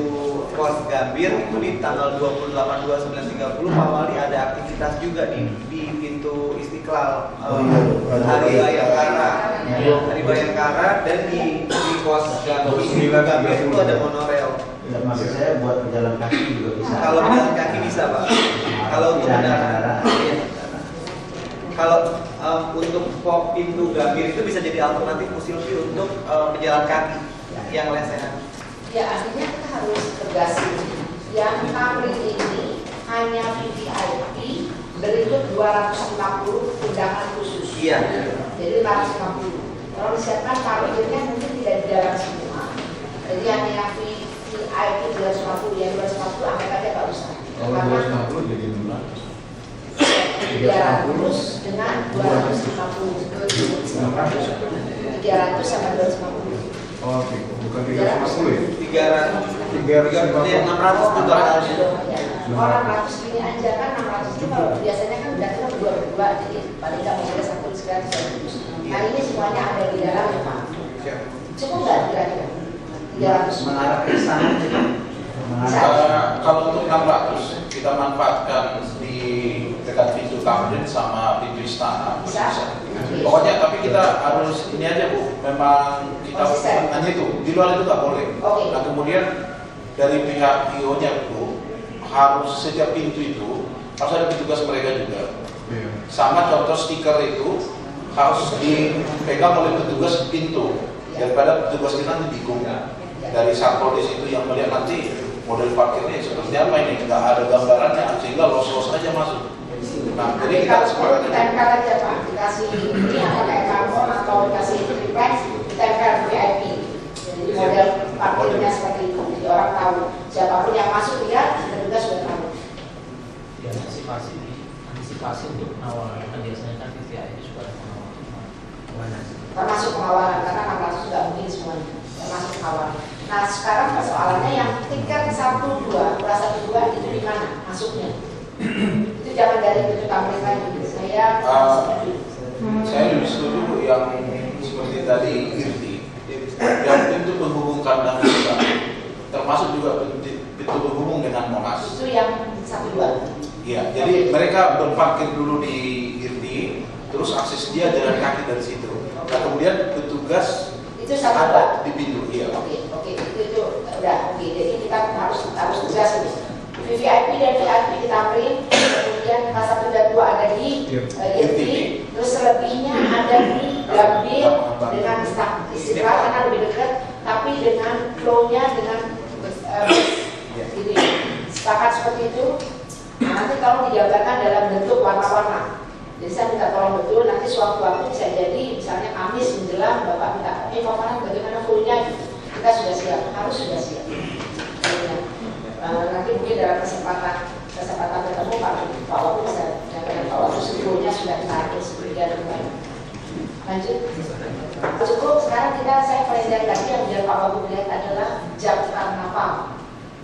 Pos Gambir itu di tanggal 28/29/30 Pak Wali ada aktivitas juga di pintu Istiqlal, Hari Bayangkara, Hari Bayangkara, dan di Pos Gambir itu ada monorail. Dan maksud saya buat pejalan kaki juga bisa. Kalau pejalan kaki bisa Pak. Kalau untuk kendaraan, iya. Kalau untuk pintu Gambir itu bisa jadi alternatif Musilvi untuk pejalan kaki yang lesehan. Ya artinya kita harus tegasin yang tamrin ini hanya VVIP berikut 250 undangan khusus. Iya. Jadi 450. Kalau disiapkan parkirnya mungkin tidak di dalam semua. Jadi hanya yang VIP 250, yang 250 angkat aja Pak Ustaz. Kalau 250 jadi 600. 300 dengan 250. 300 sama 250. Oh, bukan 350 ya? 300 600 totalnya. Oh, 600 ini aja kan 600 itu kalau biasanya kan udah kan berdua, jadi paling nggak mau ada satu sekitar 100. Nah ini semuanya ada di dalam ya Pak. Cukup nggak kira-kira? 300 mengarah ke sana juga. Kalau untuk 600 kita manfaatkan di dekat pintu Tamrin sama pintu istana. Bisa. Pokoknya tapi kita harus ini aja Bu, memang kita hanya itu, di luar itu nggak boleh. Nah kemudian dari pihak IO-nya Bu, harus setiap pintu itu harus ada petugas mereka juga. Sama contoh stiker itu harus dipegang oleh petugas pintu, daripada petugas kita nanti bingung dari satpol di situ yang melihat nanti model parkirnya seperti apa ini, nggak ada gambarannya sehingga los-los aja masuk. Nah, jadi kita sepakat tempel aja Pak, dikasih ini atau kayak karbon atau dikasih triplex, tempel VIP. Jadi model parkirnya seperti itu, jadi orang tahu siapapun yang masuk lihat, juga sudah tahu. Ya, antisipasi untuk pengawalan kan biasanya kan VVI itu suka ada pengawalan. Termasuk pengawalan karena 600 juga mungkin semuanya, termasuk pengawalan. Nah sekarang persoalannya yang tiket 1-2, kelas 1-2 itu di mana masuknya? Itu jangan dari pintu Tamrin lagi. Saya lebih setuju yang seperti tadi IRTI, yang pintu penghubung kandang kita, termasuk juga pintu penghubung dengan Monas. Itu yang 1-2. Iya, jadi mereka berparkir dulu di IRTI, terus akses dia jalan kaki dari situ. Nah kemudian petugas itu ada di pintu. Iya. Oke, itu udah oke. Jadi kita harus tegas ini. VVIP dan VIP di Tamrin, kemudian kelas 1 dan 2 ada di IRTI, terus selebihnya ada di Gambir dengan Istiqlal karena lebih dekat, tapi dengan flow-nya dengan gitu ya. Sepakat seperti itu. Nah, nanti kalau dijabarkan dalam bentuk warna-warna. Jadi saya minta tolong betul, nanti sewaktu-waktu bisa jadi misalnya Kamis menjelang Bapak minta, Fafana bagaimana fullnya? Kita sudah siap, harus sudah siap. Nanti mungkin dalam kesempatan ketemu Pak Wagub bisa menyampaikan Pak Wagub sebelumnya sudah kita atur sepertiga dengan lanjut. Cukup sekarang saya pelajari lagi yang biar Pak Wagub lihat adalah jam karnaval.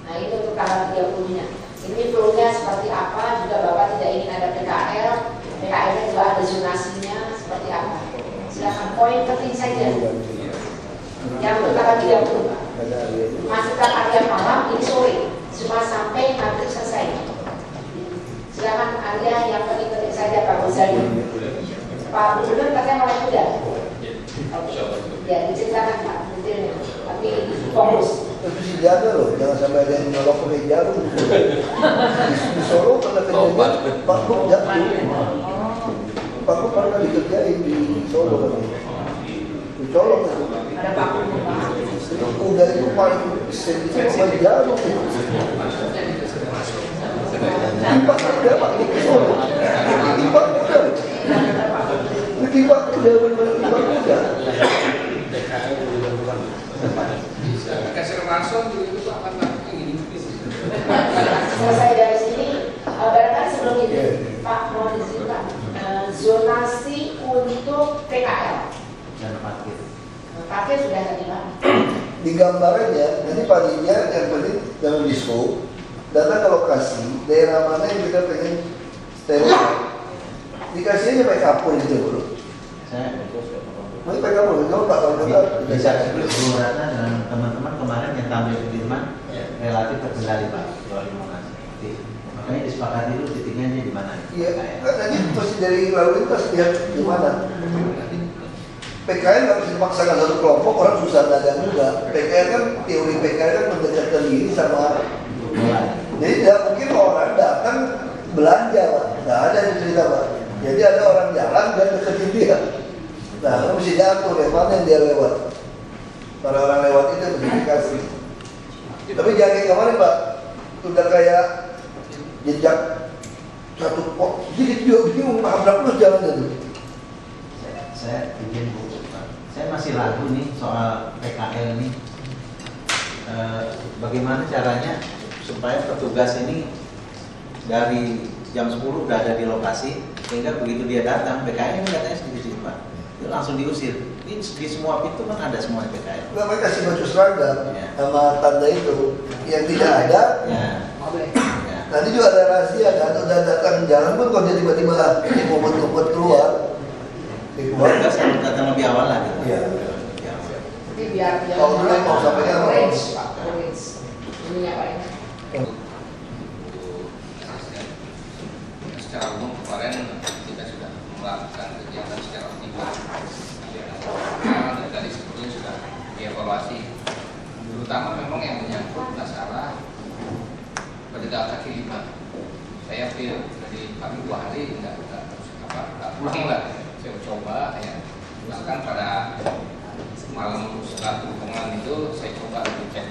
Nah itu untuk tanggal 30-nya. Ini flow-nya seperti apa? Juga Bapak tidak ingin ada PKL. PKL-nya juga ada zonasinya seperti apa? Silakan poin penting saja. Yang untuk tanggal 30 masukkan area malam ini sore. Cuma sampai maghrib selesai. Silakan area yang penting-penting saja Pak Gozali. Pak Gubernur katanya mulai muda. Ya diceritakan Pak detailnya. Tapi fokus. Tapi sih jaga loh, jangan sampai ada yang nyolok ke jarum. Di Solo pernah kejadian Pak Gub jatuh. Pak Gub pernah dikerjain di Solo kan. Dicolok itu. Ada Pak Gub. Itu udah itu paling paling jarum. Timpak udah Pak Gub di Solo. Timpak udah. Timpak udah benar-benar udah. Kasih rason juga itu akan ini. Selesai dari sini, barangkali sebelum itu Pak mau dizinkan zonasi untuk PKL Dan parkir. Parkir sudah tadi Pak. Di gambarannya nanti panitia yang penting dalam disco datang ke lokasi daerah mana yang kita pengen steril. Dikasih aja pakai kapur gitu bro. Saya Nanti pakai kapur, kalau Pak kalau kita bisa sebelum Ratna dengan teman-teman kemarin yang tampil di Firman relatif terkendali Pak. Makanya disepakati dulu titiknya di mana. Iya, kan nanti pasti dari lalu lintas lihat di mana. PKL nggak bisa dipaksakan satu kelompok, orang susah dagang juga. PKL kan, teori PKL kan mendekatkan diri sama. Jadi tidak mungkin orang datang belanja Pak, nggak ada yang cerita Pak. Jadi ada orang jalan dan deketin dia. Nah, mesti diatur ya, mana yang dia lewat. Para orang lewat itu mesti dikasih. Tapi jangan kayak kemarin Pak, udah kayak jejak satu kok, jadi dia bingung nabrak terus jalan itu. Saya izin Bu, saya masih ragu nih soal PKL ini. Bagaimana caranya supaya petugas ini dari jam 10 udah ada di lokasi, sehingga begitu dia datang, PKL ini katanya sedikit Pak, dia langsung diusir. Ini di semua pintu kan ada semua PKL. Nggak, mereka kasih baju seragam Ya. sama tanda itu. Yang tidak ada, Ya. Ya. nanti juga ada rahasia kan, udah datang jalan pun kalau dia tiba-tiba ngumpet-ngumpet keluar. Warga selalu datang lebih awal lah gitu. Iya. Ya. Tapi biar Kalau dulu yang mau sampaikan apa? orange, Pak, orange. Ininya Pak ya. Secara umum kemarin kita sudah melakukan kegiatan secara optimal. Dan tadi sebetulnya sudah dievaluasi, terutama memang yang menyangkut masalah pedagang kaki lima. Saya feel dari kami 2 hari nggak pulang lah. Saya coba ya, bahkan pada malam setelah hubungan itu saya coba dicek.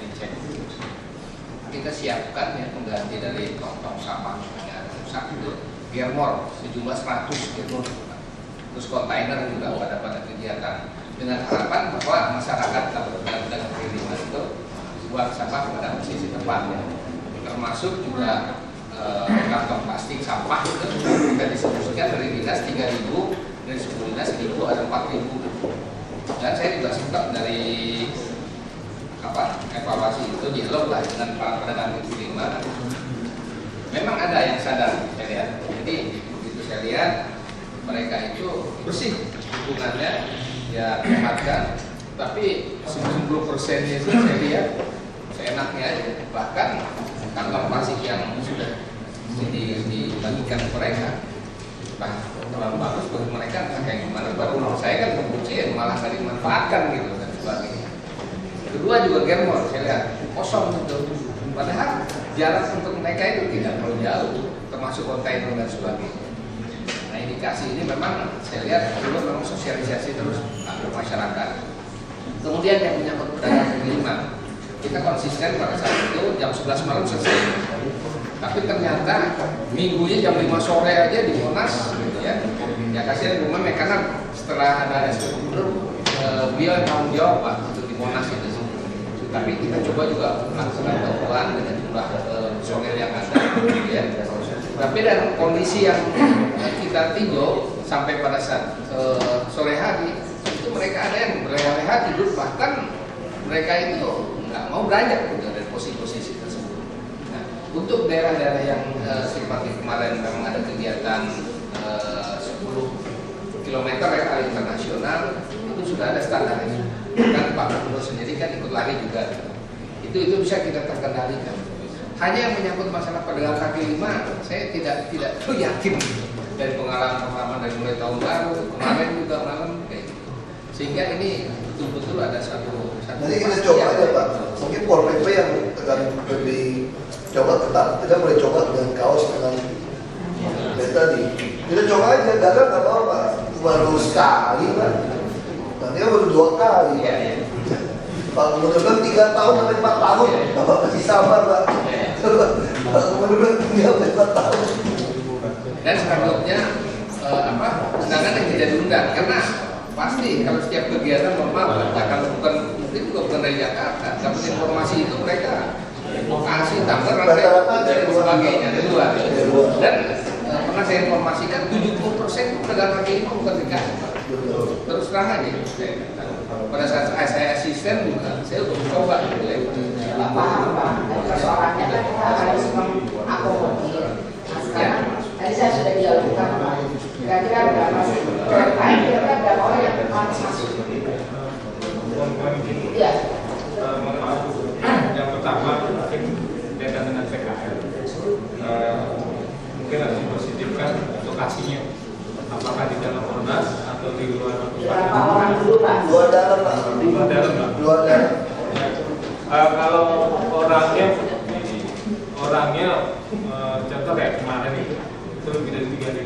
Kita siapkan ya pengganti dari tong-tong sampah yang rusak itu Germor sejumlah 100 gitu. Terus kontainer juga pada kegiatan dengan harapan bahwa masyarakat kalau pedagang kaki lima itu buang sampah pada posisi tepat ya. Termasuk juga kantong plastik sampah itu kita distribusikan dari dinas 3.000, dari 10 dinas 1.000 ada 4.000. Dan saya juga sempat dari evaluasi itu dialog lah dengan para pedagang kaki lima. Memang ada yang sadar, saya lihat. Jadi begitu saya lihat mereka itu bersih lingkungannya, ya hematkan. Tapi 90%-nya itu saya lihat seenaknya aja. Bahkan kantong plastik yang sudah dibagikan ke mereka, terlalu bagus bagi mereka, kayak gimana baru saya kan membuci malah tadi dimanfaatkan gitu dan sebagainya. Kedua juga Germor, saya lihat kosong gitu. Padahal jarak untuk mereka itu tidak terlalu jauh, termasuk kontainer dan sebagainya. Nah indikasi ini memang saya lihat perlu memang sosialisasi terus ke masyarakat. Kemudian yang menyangkut pedagang kaki lima, kita konsisten pada saat itu jam 11 malam selesai. Tapi ternyata minggunya jam 5 sore aja di Monas, gitu ya. Ya kasihan Bu Meme karena setelah ada SP Gubernur, beliau yang tanggung jawab Pak untuk di Monas itu. Tapi kita coba juga melakukan bantuan dengan jumlah personel yang ada, gitu ya. Tapi dalam kondisi yang kita tinjau sampai pada saat sore hari itu mereka ada yang berleha-leha tidur, bahkan mereka itu nggak mau beranjak gitu dari posisi-posisi tersebut. Nah, untuk daerah-daerah yang seperti kemarin memang ada kegiatan 10 km ya internasional, itu sudah ada standarnya. Kan Pak Gubernur sendiri kan ikut lari juga. Itu bisa kita terkendalikan. Hanya yang menyangkut masalah pedagang kaki lima, saya tidak yakin dari pengalaman dari mulai tahun baru kemarin juga malam kayak gitu. Sehingga ini betul-betul ada satu. Nanti kita coba aja Pak. Mungkin Pol PP yang akan lebih coba ketat. Kita boleh coba dengan kaos dengan tadi. Kita coba aja, dagang nggak apa-apa. Baru sekali Pak. Nanti baru 2 kali. Pak Gubernur bilang 3 tahun sampai 4 tahun. Bapak masih sabar Pak. Pak Gubernur 3 sampai 4 tahun. Dan selanjutnya undangan yang tidak diundang karena pasti kalau setiap kegiatan normal kalau bukan dari Jakarta dapat informasi itu mereka Bekasi, Tangerang dan sebagainya dari luar. Dan pernah saya informasikan 70% pedagang kaki lima bukan DKI. Terus terang aja pada saat saya asisten juga saya udah coba gitu ya. Paham Pak, persoalannya kan kita harus mengakomodir. Tadi saya sudah dilakukan, kira-kira berapa sih? Kira-kira berapa orang yang harus masuk? Iya. Yang pertama mungkin kaitan dengan PKL. Mungkin harus dipositifkan lokasinya. Apakah di dalam Monas atau di luar? Berapa orang dulu Pak? 2 dalam Pak. 2 dalam Pak. 2 dalam. Kalau orangnya contoh kayak kemarin itu lebih dari 3.000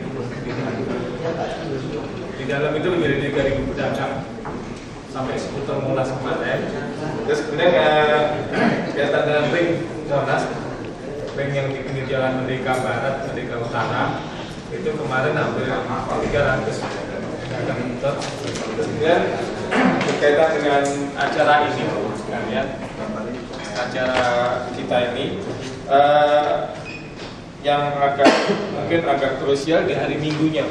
di dalam itu lebih dari 3.000 pedagang sampai seputar Monas kemarin. Terus kemudian kegiatan dengan ring Monas, ring yang di pinggir jalan Merdeka Barat, Merdeka Utara itu kemarin hampir 300 pedagang motor. Terus kemudian berkaitan dengan acara ini, sekalian acara kita ini yang mungkin agak krusial di hari Minggunya.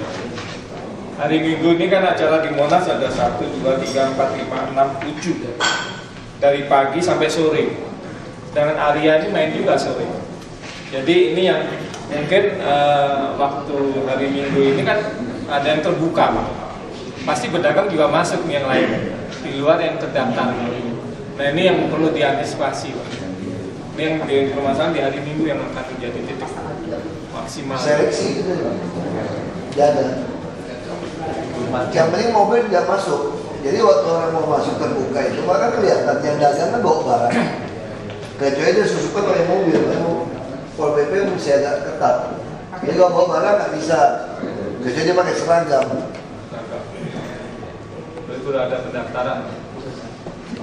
Hari Minggu ini kan acara di Monas ada 1, 2, 3, 4, 5, 6, 7 dari pagi sampai sore. Dan Arya ini main juga sore. Jadi ini yang mungkin waktu hari Minggu ini kan ada yang terbuka, Pak. Pasti pedagang juga masuk yang lain di luar yang terdaftar. Nah ini yang perlu diantisipasi, Pak. Ini yang permasalahan di hari Minggu yang akan menjadi titik maksimal. Seleksi itu jaga. Yang penting mobil tidak masuk. Jadi waktu orang mau masuk terbuka itu maka kelihatan yang dagang kan bawa barang. Kecuali dia susukan pakai mobil, Pol PP masih agak ketat. Jadi kalau bawa barang nggak bisa. Kecuali dia pakai seragam. Betul ada pendaftaran.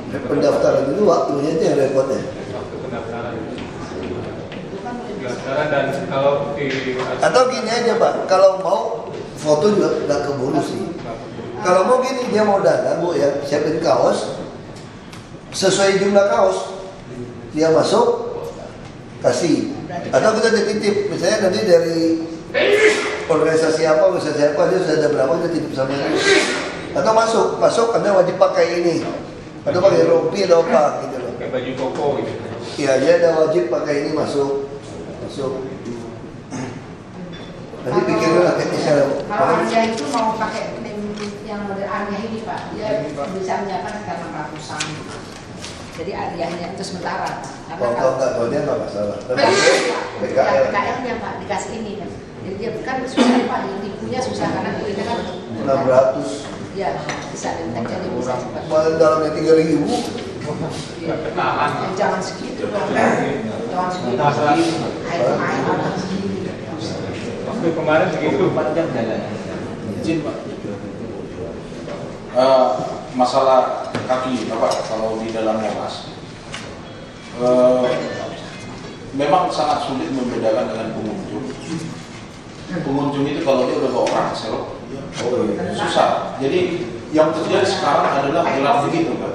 Pendaftaran itu waktunya itu yang repotnya. Waktu pendaftaran dan kalau atau gini aja Pak, kalau mau foto juga nggak keburu sih. Kalau mau gini dia mau dagang Bu ya, siapin kaos sesuai jumlah kaos, dia masuk kasih. Atau kita titip, misalnya nanti dari organisasi apa dia sudah ada berapa kita titip sama dia. Atau masuk Anda wajib pakai ini, atau pakai rompi atau apa gitu loh. Pakai baju koko gitu. Iya, dia ada wajib pakai ini masuk. Nanti pikirin lah teknisnya. Kalau Anda itu mau pakai yang model Arya ini Pak, dia bisa menyiapkan sekitar 600-an. Jadi Aryanya itu sementara. Kalau dia nggak masalah. PKL-nya Pak dikasih ini kan. Jadi dia kan susah Pak, tipunya susah karena ini kan 600. Ya bisa detek jadi bisa cepat. Malah dalamnya 3.000. Jangan segitu dong. Jangan segitu. Main. Waktu kemarin segitu 4 jam jalan. Izin Pak. Masalah kaki Bapak kalau di dalam Monas memang sangat sulit membedakan dengan pengunjung. Pengunjung itu kalau dia udah bawa ransel susah. Jadi yang terjadi sekarang adalah gelap begitu Pak.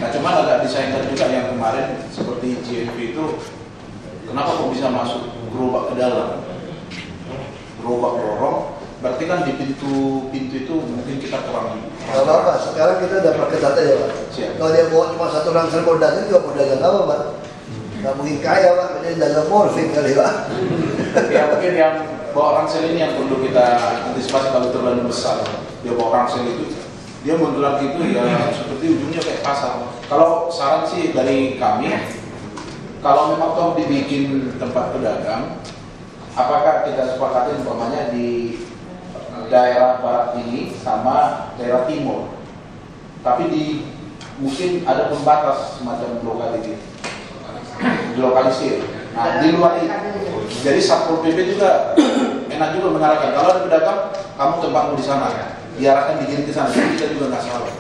Nah cuman agak disayangkan juga yang kemarin seperti GMV itu kenapa kok bisa masuk gerobak ke dalam, gerobak lorong. Berarti kan di pintu itu mungkin kita kurang. Gak apa-apa, sekarang kita udah pakai data ya Pak. Kalau dia bawa cuma satu ransel mau dagang juga mau dagang apa Pak? Gak mungkin kaya Pak, dia dagang morfin kali Pak. Ya mungkin yang bawa ransel ini yang perlu kita antisipasi kalau terlalu besar. Dia bawa ransel itu, dia menggelar itu ya seperti ujungnya kayak pasar. Kalau saran sih dari kami, kalau memang toh dibikin tempat pedagang, apakah kita sepakati umpamanya di daerah barat ini sama daerah timur, tapi mungkin ada pembatas semacam dilokalisir. Nah di luar itu, jadi Satpol PP juga enak juga mengarahkan. Kalau ada pedagang, kamu tempatmu di sana, diarahkan dikirim ke sana. Jadi kita juga nggak salah.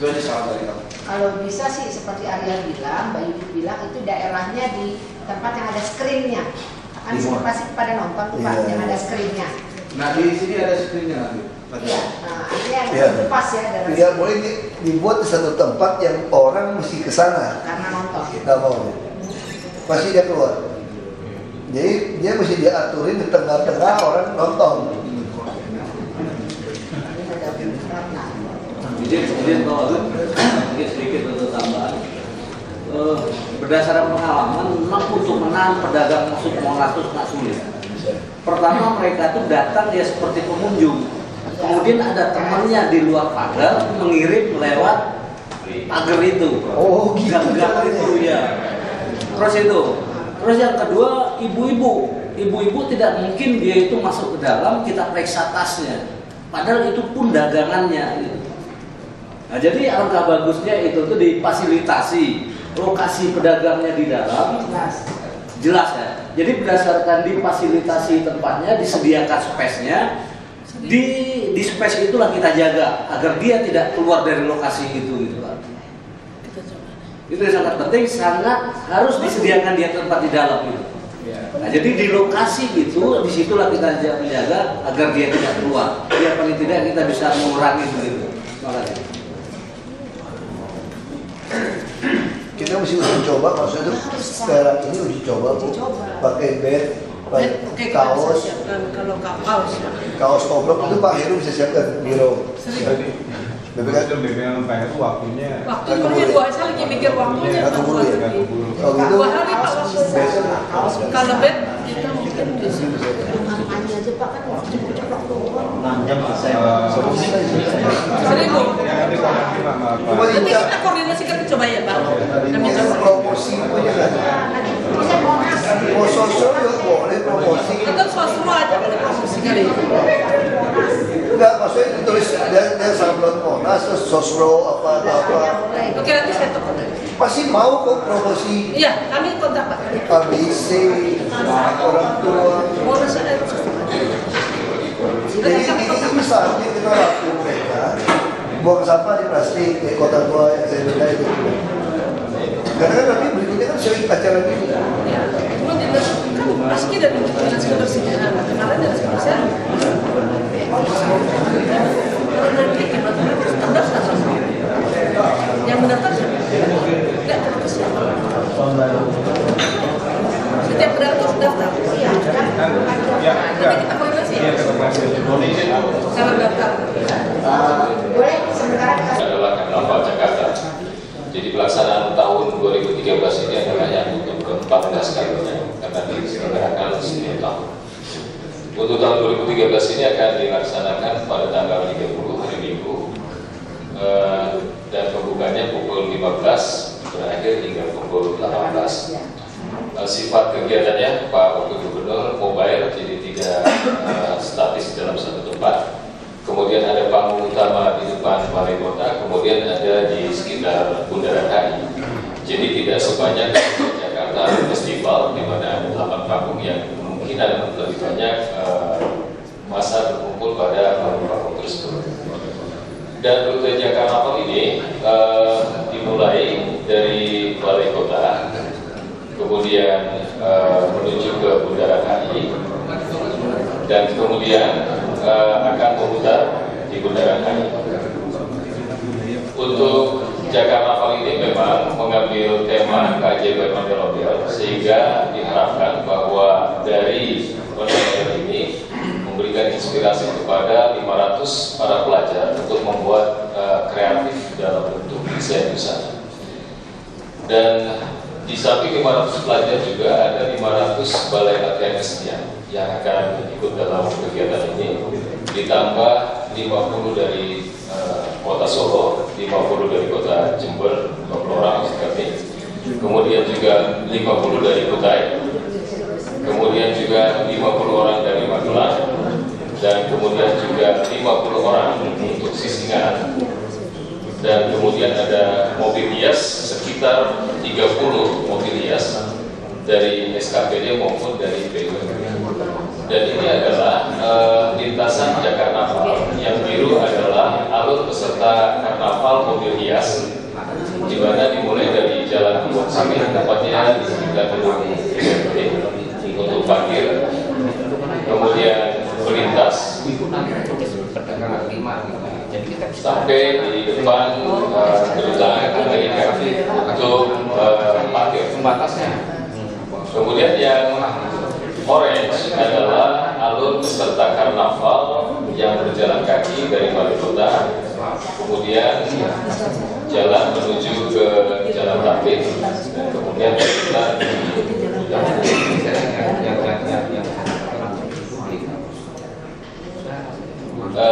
Itu aja saran dari kamu. Kalau bisa sih seperti Arya bilang, Mbak Yudi bilang itu daerahnya di tempat yang ada screennya. Antisipasi kepada nonton tuh Pak, yang ada screennya. Nah di sini ada screennya nanti. Iya, nah artinya pas ya dari. Tidak boleh dibuat di satu tempat yang orang mesti ke sana. Karena nonton. Tidak mau. Pasti dia keluar. Jadi dia mesti diaturin di tengah-tengah orang nonton. Izin kalau sedikit untuk tambahan. Berdasarkan pengalaman, memang untuk menahan pedagang masuk Monas itu sangat sulit. Pertama mereka tuh datang ya seperti pengunjung. Kemudian ada temannya di luar pagar mengirim lewat pagar itu. Oh, gitu. Gang-gang itu ya. Terus yang kedua ibu-ibu. Ibu-ibu tidak mungkin dia itu masuk ke dalam kita periksa tasnya. Padahal itu pun dagangannya. Gitu. Nah jadi alangkah bagusnya itu tuh difasilitasi lokasi pedagangnya di dalam. Jelas ya. Jadi berdasarkan difasilitasi tempatnya, disediakan space-nya, di space itulah kita jaga agar dia tidak keluar dari lokasi itu gitu kan. Itu yang sangat penting, sangat harus disediakan dia tempat di dalam itu. Nah, jadi di lokasi itu, disitulah kita menjaga agar dia tidak keluar. Biar paling tidak kita bisa mengurangi begitu. Terima kasih. Kita mesti uji coba, maksudnya sekarang ini uji coba Bu, pakai bed, Oke, kalau kaos, bisa siapkan. Kalau kaos ya. kaos koblok itu Pak Heru bisa siapkan biro. BPKM itu waktunya Waktunya saya lagi mikir waktunya. Nggak keburu ya? Kalau gitu, 2 hari Pak waktu. Kalau bed kita mungkin bisa. Kampanye aja Pak kan ceplok-ceplok doang. 6 jam selesai. 1.000. cuma Nanti tidak kita koordinasikan coba ya Pak. Kami coba. promosi punya kan. Bisa bonus. Mau sosok juga boleh promosi. Kita sosro aja boleh promosi kali ini. Enggak, maksudnya ditulis dia sablon Monas, terus sosro apa. Oke, nanti saya telepon. Pasti mau kok promosi. Iya, kami kontak Pak. KBC, orang tua. Bonus ada. Jadi ini saatnya kita waktu mereka buang sampah di plastik kayak kota tua yang saya minta itu. Karena kan nanti berikutnya kan sering acara gitu. Ya, cuma tidak kan pasti dari dinas kebersihan. Kemarin dinas kebersihan. Kalau nanti gimana? Terdaftar semua. Yang mendaftar siapa? Tidak terdaftar siapa? Setiap beratus daftar. Iya, Nanti kita koordinasi ya. Cara daftar. Boleh sementara kita Adalah Karnaval Jakarta. Jadi pelaksanaan tahun 2013 ini adalah yang untuk ke-14 kalinya karena diselenggarakan setiap tahun. Untuk tahun 2013 ini akan dilaksanakan pada tanggal 30 hari Minggu dan pembukanya pukul 15 berakhir hingga pukul 18. Sifat kegiatannya Pak Wakil Gubernur mobile, jadi tidak statis dalam satu tempat. Kemudian ada panggung utama di depan Balai Kota, kemudian ada di sekitar Bundaran HI. Jadi tidak sebanyak Jakarta Festival di mana 8 panggung yang kemungkinan lebih banyak masa berkumpul pada panggung tersebut. Dan rute Jakarta ini dimulai dari Balai Kota, kemudian menuju ke Bundaran HI, dan kemudian akan memutar di Bundaran HI. Untuk Jakarta ini memang mengambil tema keajaiban ondel-ondel, sehingga diharapkan bahwa dari ondel-ondel ini memberikan inspirasi kepada 500 para pelajar untuk membuat kreatif dalam bentuk desain busana. Dan di samping 500 pelajar juga ada 500 balai latihan kesenian yang akan ikut dalam kegiatan ini, ditambah 50 dari kota Solo, 50 dari kota Jember, 20 orang kami, kemudian juga 50 dari Kutai, kemudian juga 50 orang dari Magelang, dan kemudian juga 50 orang untuk Sisingan, dan kemudian ada mobil hias sekitar 30 mobil hias dari SKPD maupun dari BUMN. Dan ini adalah lintasan Jakarta. Yang biru adalah alur peserta karnaval mobil hias, di mana dimulai dari Jalan Kebun Sawit, tepatnya di sekitar gedung untuk parkir, kemudian melintas sampai di depan kedutaan Amerika untuk parkir pembatasnya. Kemudian yang orange adalah alur peserta karnaval yang berjalan kaki dari Balai Kota, kemudian jalan menuju ke Jalan Tapik, dan kemudian kita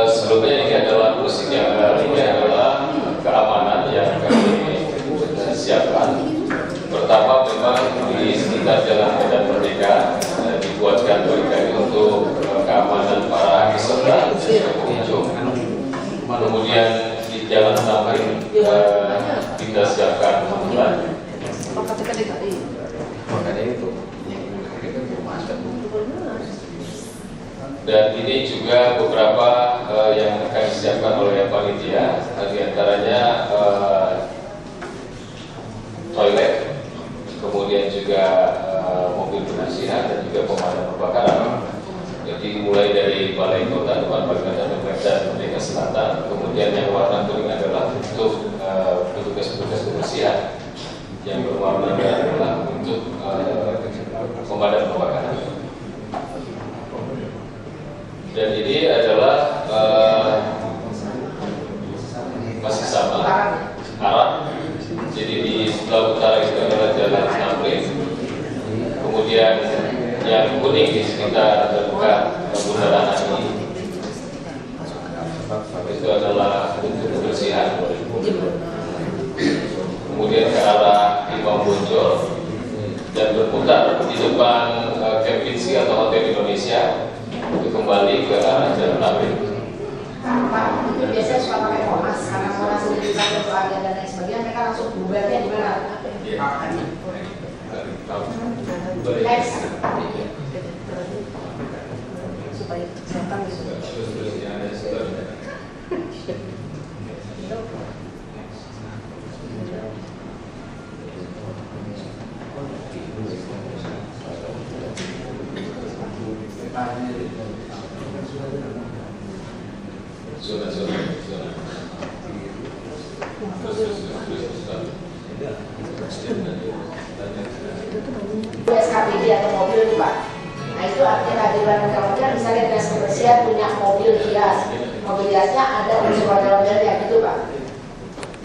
sebelumnya ini adalah musik yang ini adalah keamanan yang kami siapkan. Pertama memang di sekitar Jalan Medan Merdeka dibuatkan barikade untuk keamanan para peserta dan pengunjung. Kemudian di Jalan Tamrin kita siapkan pembuatan. Dan ini juga beberapa yang akan disiapkan oleh panitia, di antaranya toilet, kemudian juga mobil penyisiran dan juga pemadam kebakaran. Jadi mulai dari Balai Kota, depan Balai Kota Merdeka Selatan, kemudian yang warna kuning adalah untuk petugas-petugas kebersihan, yang berwarna merah adalah untuk pemadam kebakaran. Dan ini adalah masih sama arah. Jadi di sebelah utara itu adalah jalan Tamrin. Kemudian yang kuning di sekitar dekat bundaran ini itu adalah untuk kebersihan. Kemudian ke arah Imam Bonjol dan berputar di depan Kempinski atau Hotel Indonesia untuk kembali ke arah jalan Tamrin. Pak, itu biasanya suka pakai Monas karena Monas itu bisa untuk agenda dan lain sebagainya, mereka langsung bubarnya di mana? Next. Supaya kesehatan gitu. SKPD atau mobil itu Pak. Nah itu artinya kehadiran hotel-hotel misalnya dinas kebersihan punya mobil hias. Mobil hiasnya ada unsur hotel-hotelnya gitu Pak.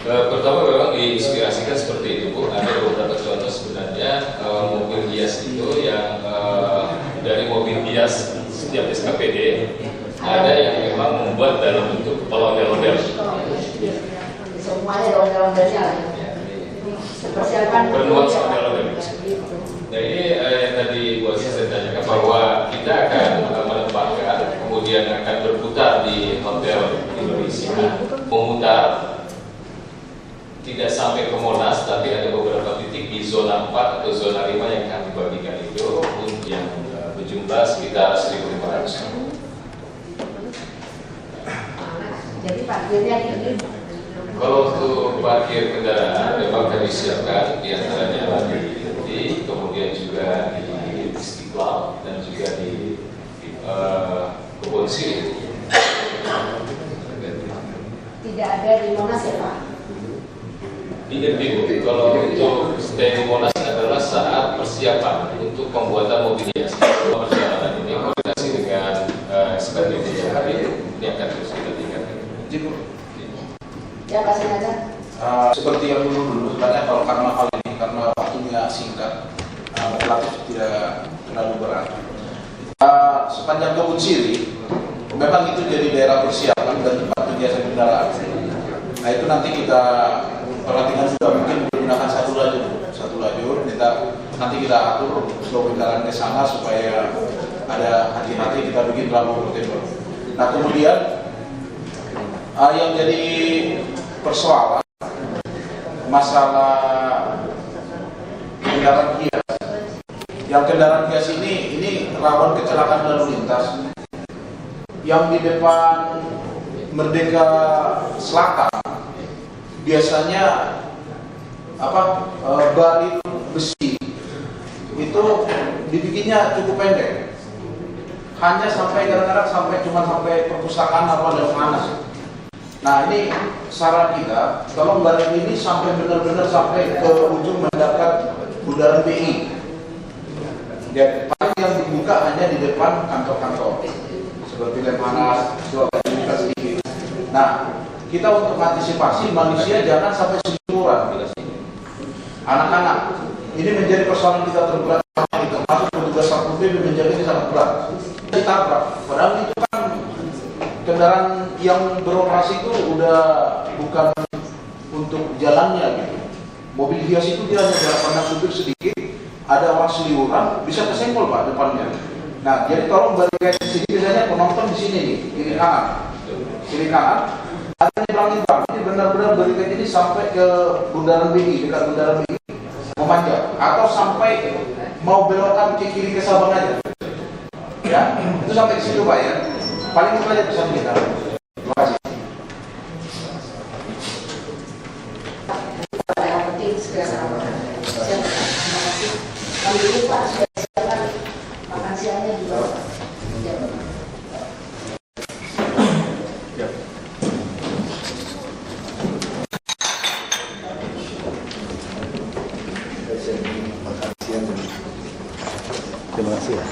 Pertama memang diinspirasikan seperti itu Bu. Ada beberapa contoh sebenarnya mobil hias itu yang dari mobil hias setiap SKPD ada yang memang membuat dalam bentuk kepala ondel-ondel. Semuanya ada ondel-ondelnya lah. Dipersiapkan bernuansa ondel-ondel. Nah ini yang tadi Bu Aziz saya tanyakan bahwa kita akan menempatkan kemudian akan berputar di Hotel Indonesia, memutar tidak sampai ke Monas, tapi ada beberapa titik di zona 4 atau zona 5 yang akan dibagikan itu yang berjumlah sekitar 1.500. Jadi parkirnya ini. Kalau untuk parkir kendaraan memang kami siapkan di antaranya di kemudian juga di Istiqlal dan juga di Kebon Sirih. Tidak ada di Monas ya Pak? Di NBU, kalau untuk stay di Monas adalah saat persiapan untuk pembuatan mobil hias. Perjalanan ini koordinasi dengan SKPD yang hari ini akan terus kita tingkatkan. Ya kasih aja. Seperti yang dulu sebenarnya kalau karena hal ini karena waktunya singkat, relatif tidak terlalu berat. Sepanjang Kebun Sirih, memang itu jadi daerah persiapan dan tempat kegiatan kendaraan. Nah itu nanti kita perhatikan juga mungkin menggunakan satu lajur. Nanti kita atur flow kendaraan ke sana supaya ada hati-hati kita bikin lampu portable. Nah kemudian yang jadi persoalan masalah kendaraan hias. Yang kendaraan hias ini rawan kecelakaan lalu lintas. Yang di depan Merdeka Selatan biasanya barit besi itu dibikinnya cukup pendek. Hanya sampai kadang-kadang sampai perpustakaan atau ada panas. Nah ini saran kita, tolong barit ini sampai benar-benar sampai ke ujung mendapat bundaran BI. Dan paling yang dibuka hanya di depan kantor-kantor seperti Lemhanas, sedikit. Nah kita untuk antisipasi manusia jangan sampai seliburan. Anak-anak ini menjadi persoalan kita terberat. Termasuk petugas Satpol PP menjaga ini sangat berat. Ditabrak, padahal itu kan kendaraan yang beroperasi itu udah bukan untuk jalannya gitu. Mobil hias itu dia hanya jarak pandang supir sedikit, ada orang seliuran bisa kesenggol Pak depannya. Nah jadi tolong balik ke sini, biasanya penonton di sini nih, kiri kanan, ada nyebrang-nyebrang. Ini benar-benar balik ini sampai ke bundaran BI, dekat bundaran BI, memanjang, atau sampai mau belokan ke kiri ke Sabang aja. Ya, itu sampai ke situ Pak ya. Paling itu aja pesan kita. Terima kasih. Yang penting segera sarapan. Terima kasih. Kami dulu Pak sudah siapkan makan siangnya juga. Terima kasih ya.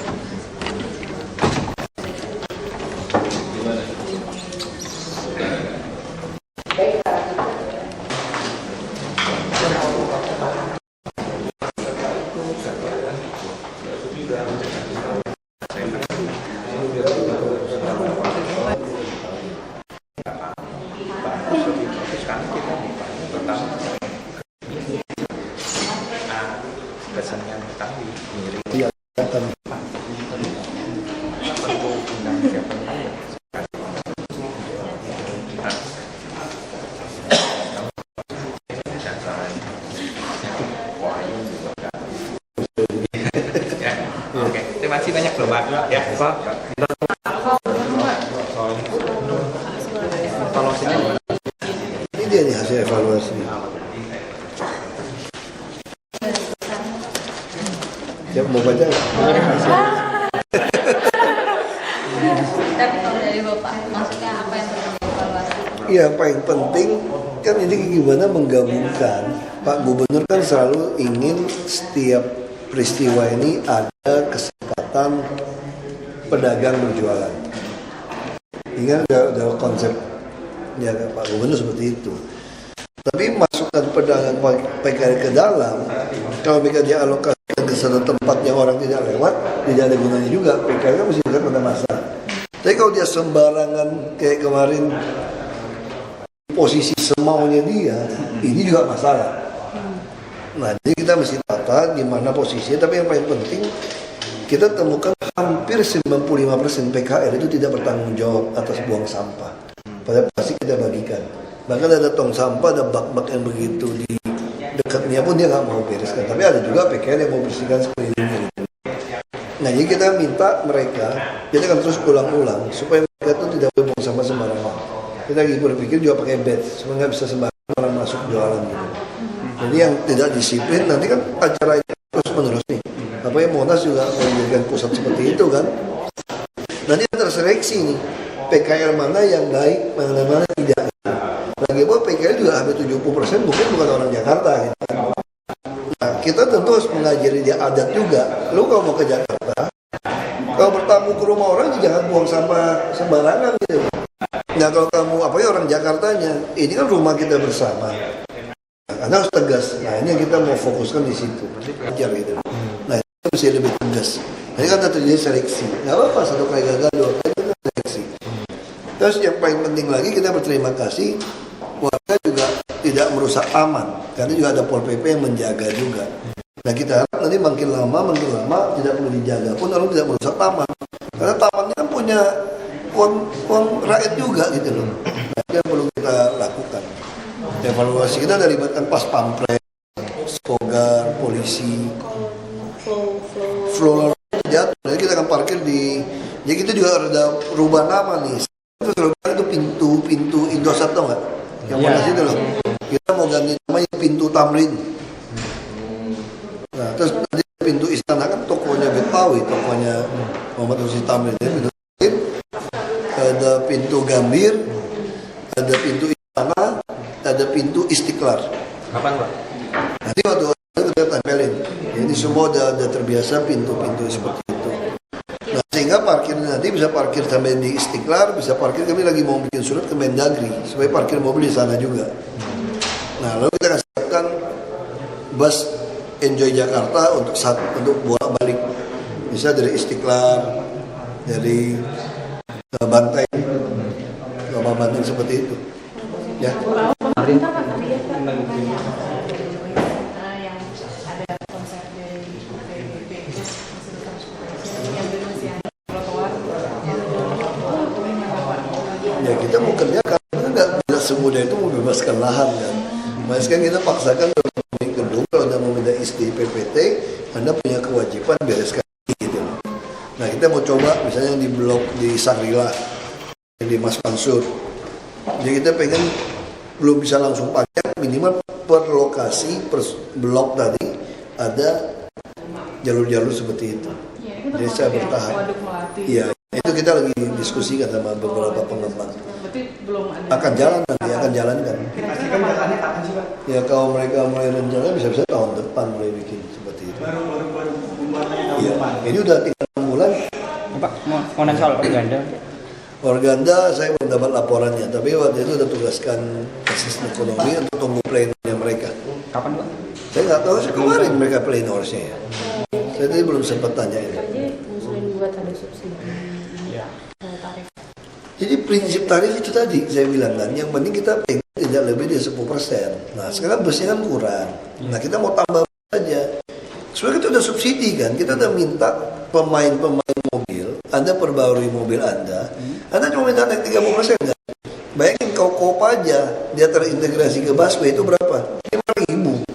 dia nih hasil evaluasi. Siapa mau baca? Tapi kalau dari Bapak, maksudnya apa yang perlu dievaluasi? Iya, paling penting kan ini gimana menggabungkan. Pak Gubernur kan selalu ingin setiap peristiwa ini ada kesempatan pedagang berjualan. Ini ada konsepnya Pak Gubernur seperti itu. Tapi masukkan pedagang PKL ke dalam, kalau mereka dialokasikan ke satu tempat yang orang tidak lewat, tidak ada gunanya juga. PKL kan mesti dekat pada masa. Tapi kalau dia sembarangan kayak kemarin posisi semaunya dia, ini juga masalah. Nah, jadi kita mesti tata di mana posisinya. Tapi yang paling penting kita temukan hampir 95% PKL itu tidak bertanggung jawab atas buang sampah. Padahal pasti kita bagikan. Bahkan ada tong sampah, ada bak-bak yang begitu di dekatnya pun dia nggak mau bereskan. Tapi ada juga PKL yang mau bersihkan sekelilingnya. Nah, jadi kita minta mereka, kita akan terus ulang-ulang supaya mereka itu tidak boleh buang sampah sembarangan. Kita lagi berpikir juga pakai bed, supaya nggak bisa sembarangan orang masuk jualan gitu. Jadi yang tidak disiplin nanti kan acara ini terus menerus nih. Apa yang Monas juga menjadikan pusat seperti itu kan? Nanti terseleksi nih PKL mana yang baik, mana tidak. Lagi pun PKL juga hampir 70% mungkin bukan orang Jakarta gitu. Nah, kita tentu harus mengajari dia adat juga. Lu kalau mau ke Jakarta, kalau bertamu ke rumah orang jangan buang sampah sembarangan gitu. Nah, kalau kamu orang Jakartanya, ini kan rumah kita bersama. Anda harus tegas. Nah, ini yang kita mau fokuskan di situ. Ajar gitu. Nah, itu mesti lebih tegas. Nah, ini kan terjadi seleksi. Nggak apa-apa, satu kali gagal, dua kali itu seleksi. Terus yang paling penting lagi kita berterima kasih warga juga tidak merusak taman. Karena juga ada Pol PP yang menjaga juga. Nah, kita harap nanti makin lama tidak perlu dijaga pun orang tidak merusak taman. Karena tamannya kan punya uang rakyat juga gitu loh. Nah, itu yang perlu kita lakukan. Evaluasi kita dari pas pampres, spogar, polisi, flow jatuh. Jadi kita akan parkir di, jadi kita juga ada rubah nama nih. Terus itu pintu Indosat tau nggak? Yang mana situ loh. Kita mau ganti namanya pintu Tamrin. Nah, terus nanti pintu istana kan tokonya Betawi, tokonya Muhammad Hussein Tamrin. Pintu Tamrin, ada pintu Gambir, ada pintu istana, ada pintu Istiqlal. Kapan Pak? Nanti waktu itu kita tempelin. Jadi semua udah terbiasa pintu-pintu seperti itu. Nah, sehingga parkir nanti bisa parkir sampai di Istiqlal, bisa parkir, kami lagi mau bikin surat ke Mendagri supaya parkir mobil di sana juga. Nah, lalu kita akan siapkan bus Enjoy Jakarta untuk bolak-balik. Bisa dari Istiqlal, dari Banteng, Banteng seperti itu. Ya. Pemerintah kan lihat Pak namanya yang ada konsep dari PBB maksud transportasi yang masih ada trotoar ya kita mau kerjakan nggak semudah itu membebaskan lahan kan. Mas kan kita paksakan untuk gedung kalau Anda mau minta isti PPT Anda punya kewajiban bereskan gitu. Nah kita mau coba misalnya di blok di Sangrila di Mas Mansur. Jadi kita pengen belum bisa langsung pakai, minimal per lokasi, per blok tadi ada jalur-jalur seperti itu. Ya, jadi saya bertahap. Iya, itu kita lagi diskusikan sama beberapa pengembang. Berarti belum ada. Akan jalankan. Kira-kira kapan sih Pak? Ya kalau mereka mulai rencana bisa-bisa tahun depan mulai bikin seperti itu. Baru Iya, ini udah 3 bulan. Pak, mau nanya soal organda. Organda saya belum dapat laporannya, tapi waktu itu udah tugaskan asisten ekonomi untuk tunggu plenonya mereka. Kapan Pak? Saya nggak tahu, kemarin mereka plenorsnya ya. Saya tadi belum sempat tanya itu. Usulin buat ada subsidi tarif. Jadi prinsip tarif itu tadi saya bilang kan, yang penting kita pengen tidak lebih dari 10%. Nah sekarang busnya kan kurang. Nah kita mau tambah saja. Sebenarnya kita udah subsidi kan, kita udah minta pemain-pemain mobil, Anda perbarui mobil Anda cuma minta naik 30% kan? Bayangin kau Kopa aja, dia terintegrasi ke busway itu berapa? 5.000.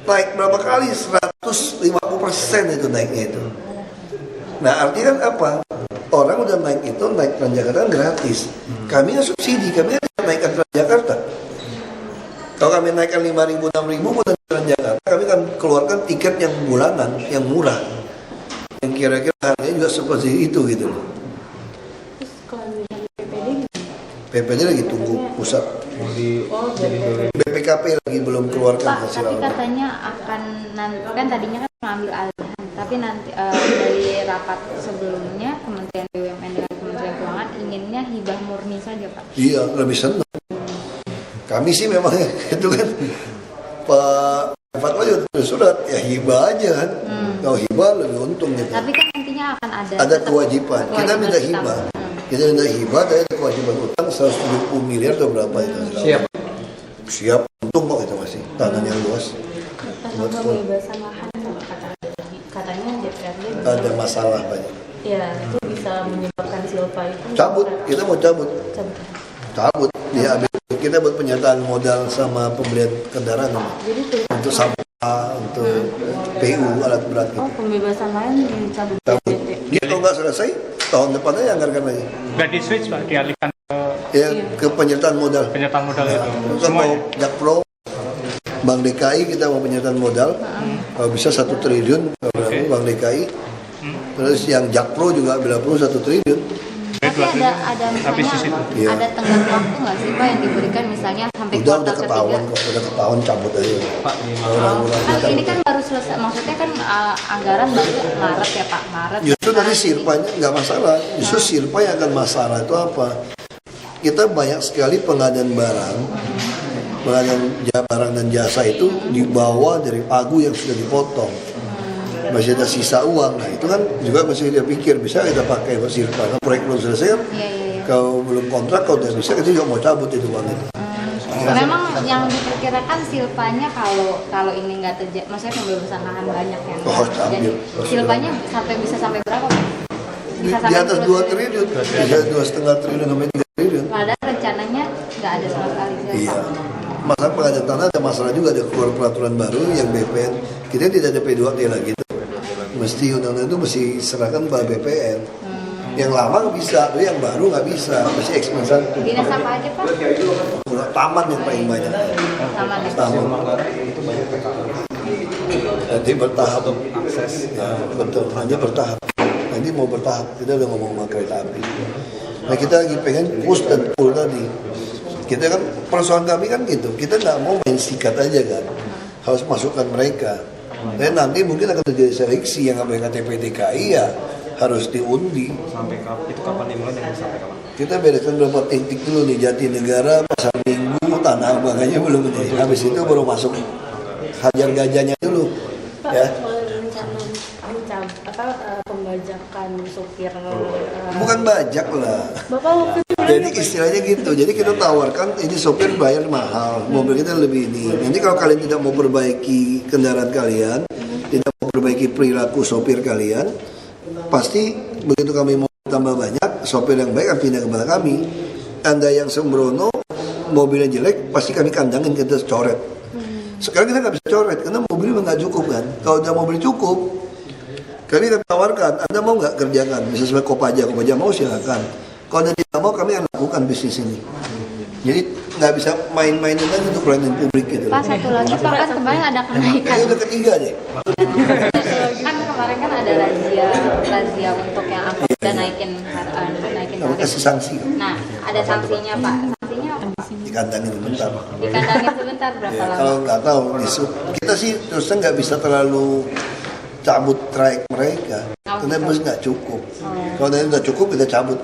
Naik berapa kali? 150% itu naiknya itu. Nah artinya kan apa? Orang udah naik itu, naik Transjakarta gratis. Kami nggak subsidi, kami naikkan Transjakarta. Kalau kami naikkan 5.000, 6.000 buat Transjakarta, kami kan keluarkan tiket yang bulanan, yang murah, yang kira-kira harganya juga seperti itu gitu loh. Terus kalau misalnya PPD lagi tunggu pusat. BPKP lagi belum keluarkan Pak, hasil tapi awal. katanya akan nanti kan tadinya kan mengambil alihan, tapi nanti dari rapat sebelumnya Kementerian BUMN dengan Kementerian Keuangan inginnya hibah murni saja, Pak. Iya, lebih senang. Kami sih memang itu kan Pak Fatwa juga tulis surat, ya hibah aja kan. Kalau hibah lebih untung gitu. Tapi kan nantinya akan Ada kewajiban. Kita minta hibah. Kita minta hibah, tapi ada kewajiban utang 170 miliar atau berapa itu. Siap. Siap, untung kok itu masih tanah yang luas. pas pembebasan lahan katanya DPRD Ada masalah banyak. ya itu bisa menyebabkan silpa itu Cabut, kita mau cabut. Cabut, diambil. Kita buat penyertaan modal sama pembelian kendaraan jadi tuh untuk sampah, untuk PU alat berat. oh pembebasan lahan dicabut BPT. Dia kalau nggak selesai tahun depannya anggarkan lagi. Nggak di switch Pak, dialihkan Ya ke penyertaan modal. penyertaan modal itu. Kita mau Jakpro, Bank DKI kita mau penyertaan modal. Kalau bisa 1 triliun, Bank DKI. Terus yang Jakpro juga bila perlu 1 triliun. Tapi ada misalnya Iya. ada tenggat waktu nggak sih Pak yang diberikan misalnya sampai Udah kuartal ketahuan ketiga? kok, udah ketahuan cabut aja. Kan ini kan baru selesai, maksudnya kan anggaran baru Maret ya Pak, Maret. Justru tadi sirpanya nggak masalah. Justru sirpa yang akan masalah itu apa? Kita banyak sekali pengadaan barang, barang dan jasa itu dibawa dari pagu yang sudah dipotong. Masih ada sisa uang, nah itu kan juga masih dia pikir bisa kita pakai sirpa. Nah, proyek belum selesai kan? Kalau belum kontrak, kalau udah bisa kita juga mau cabut itu uang itu. Memang yang diperkirakan silpanya kalau ini nggak terjadi, maksudnya pembebasan lahan banyak yang jadi silpanya bisa sampai berapa Pak? Di atas 2 triliun, bisa 2,5 triliun sampai 3 triliun. Padahal rencananya nggak ada sama sekali silpa. Iya. Masalah pengadaan tanah ada masalah juga, ada keluar peraturan baru yang BPN. Kita tidak ada P2T lagi. Mesti undang-undang itu mesti serahkan ke BPN. Yang lama nggak bisa, tapi yang baru nggak bisa, mesti ekspansi. Dinas apa aja Pak? Taman yang paling banyak. Taman. Nanti bertahap akses. Ya, betul. Nanti bertahap. Nanti mau bertahap. Kita udah ngomong sama kereta api. Nah kita lagi pengen push dan pull tadi. Kita kan persoalan kami kan gitu. Kita nggak mau main sikat aja kan. Harus masukkan mereka. Dan nanti mungkin akan terjadi seleksi yang namanya KTP DKI ya harus diundi. Sampai itu kapan dimulai dan sampai kapan? Kita bereskan beberapa titik dulu nih, Jatinegara, Pasar Minggu, Tanah Abang aja belum nih. Habis itu baru masuk Hajar Gajahnya dulu. Ya. Pembajakan supir Bukan bajak lah. Bapak waktu itu Jadi istilahnya gitu. Jadi kita tawarkan ini sopir bayar mahal, mobil kita lebih ini. Nanti kalau kalian tidak mau perbaiki kendaraan kalian, tidak mau perbaiki perilaku sopir kalian, pasti begitu kami mau tambah banyak, sopir yang baik akan pindah kepada kami. Anda yang sembrono, mobilnya jelek, pasti kami kandangin, kita coret. Sekarang kita nggak bisa coret karena mobil memang nggak cukup kan. Kalau udah mobil cukup, kami akan tawarkan, Anda mau nggak kerjakan? Bisa sebagai Kopaja mau silakan. Kalau Anda tidak mau, kami akan lakukan bisnis ini. Jadi nggak bisa main-mainin lagi untuk pelayanan publik gitu. Pak satu lagi Pak, kan kemarin ada kenaikan. Kayaknya udah ketiga deh. Kan kemarin kan ada razia untuk yang apa udah naikin Kami kasih sanksi. Nah ada sanksinya Pak. Sanksinya apa? Dikandangin sebentar. Dikandangin sebentar berapa lama? Kalau nggak tahu, kita sih terusnya nggak bisa terlalu cabut trayek mereka. Karena bus nggak cukup. Kalau nanti udah cukup kita cabut.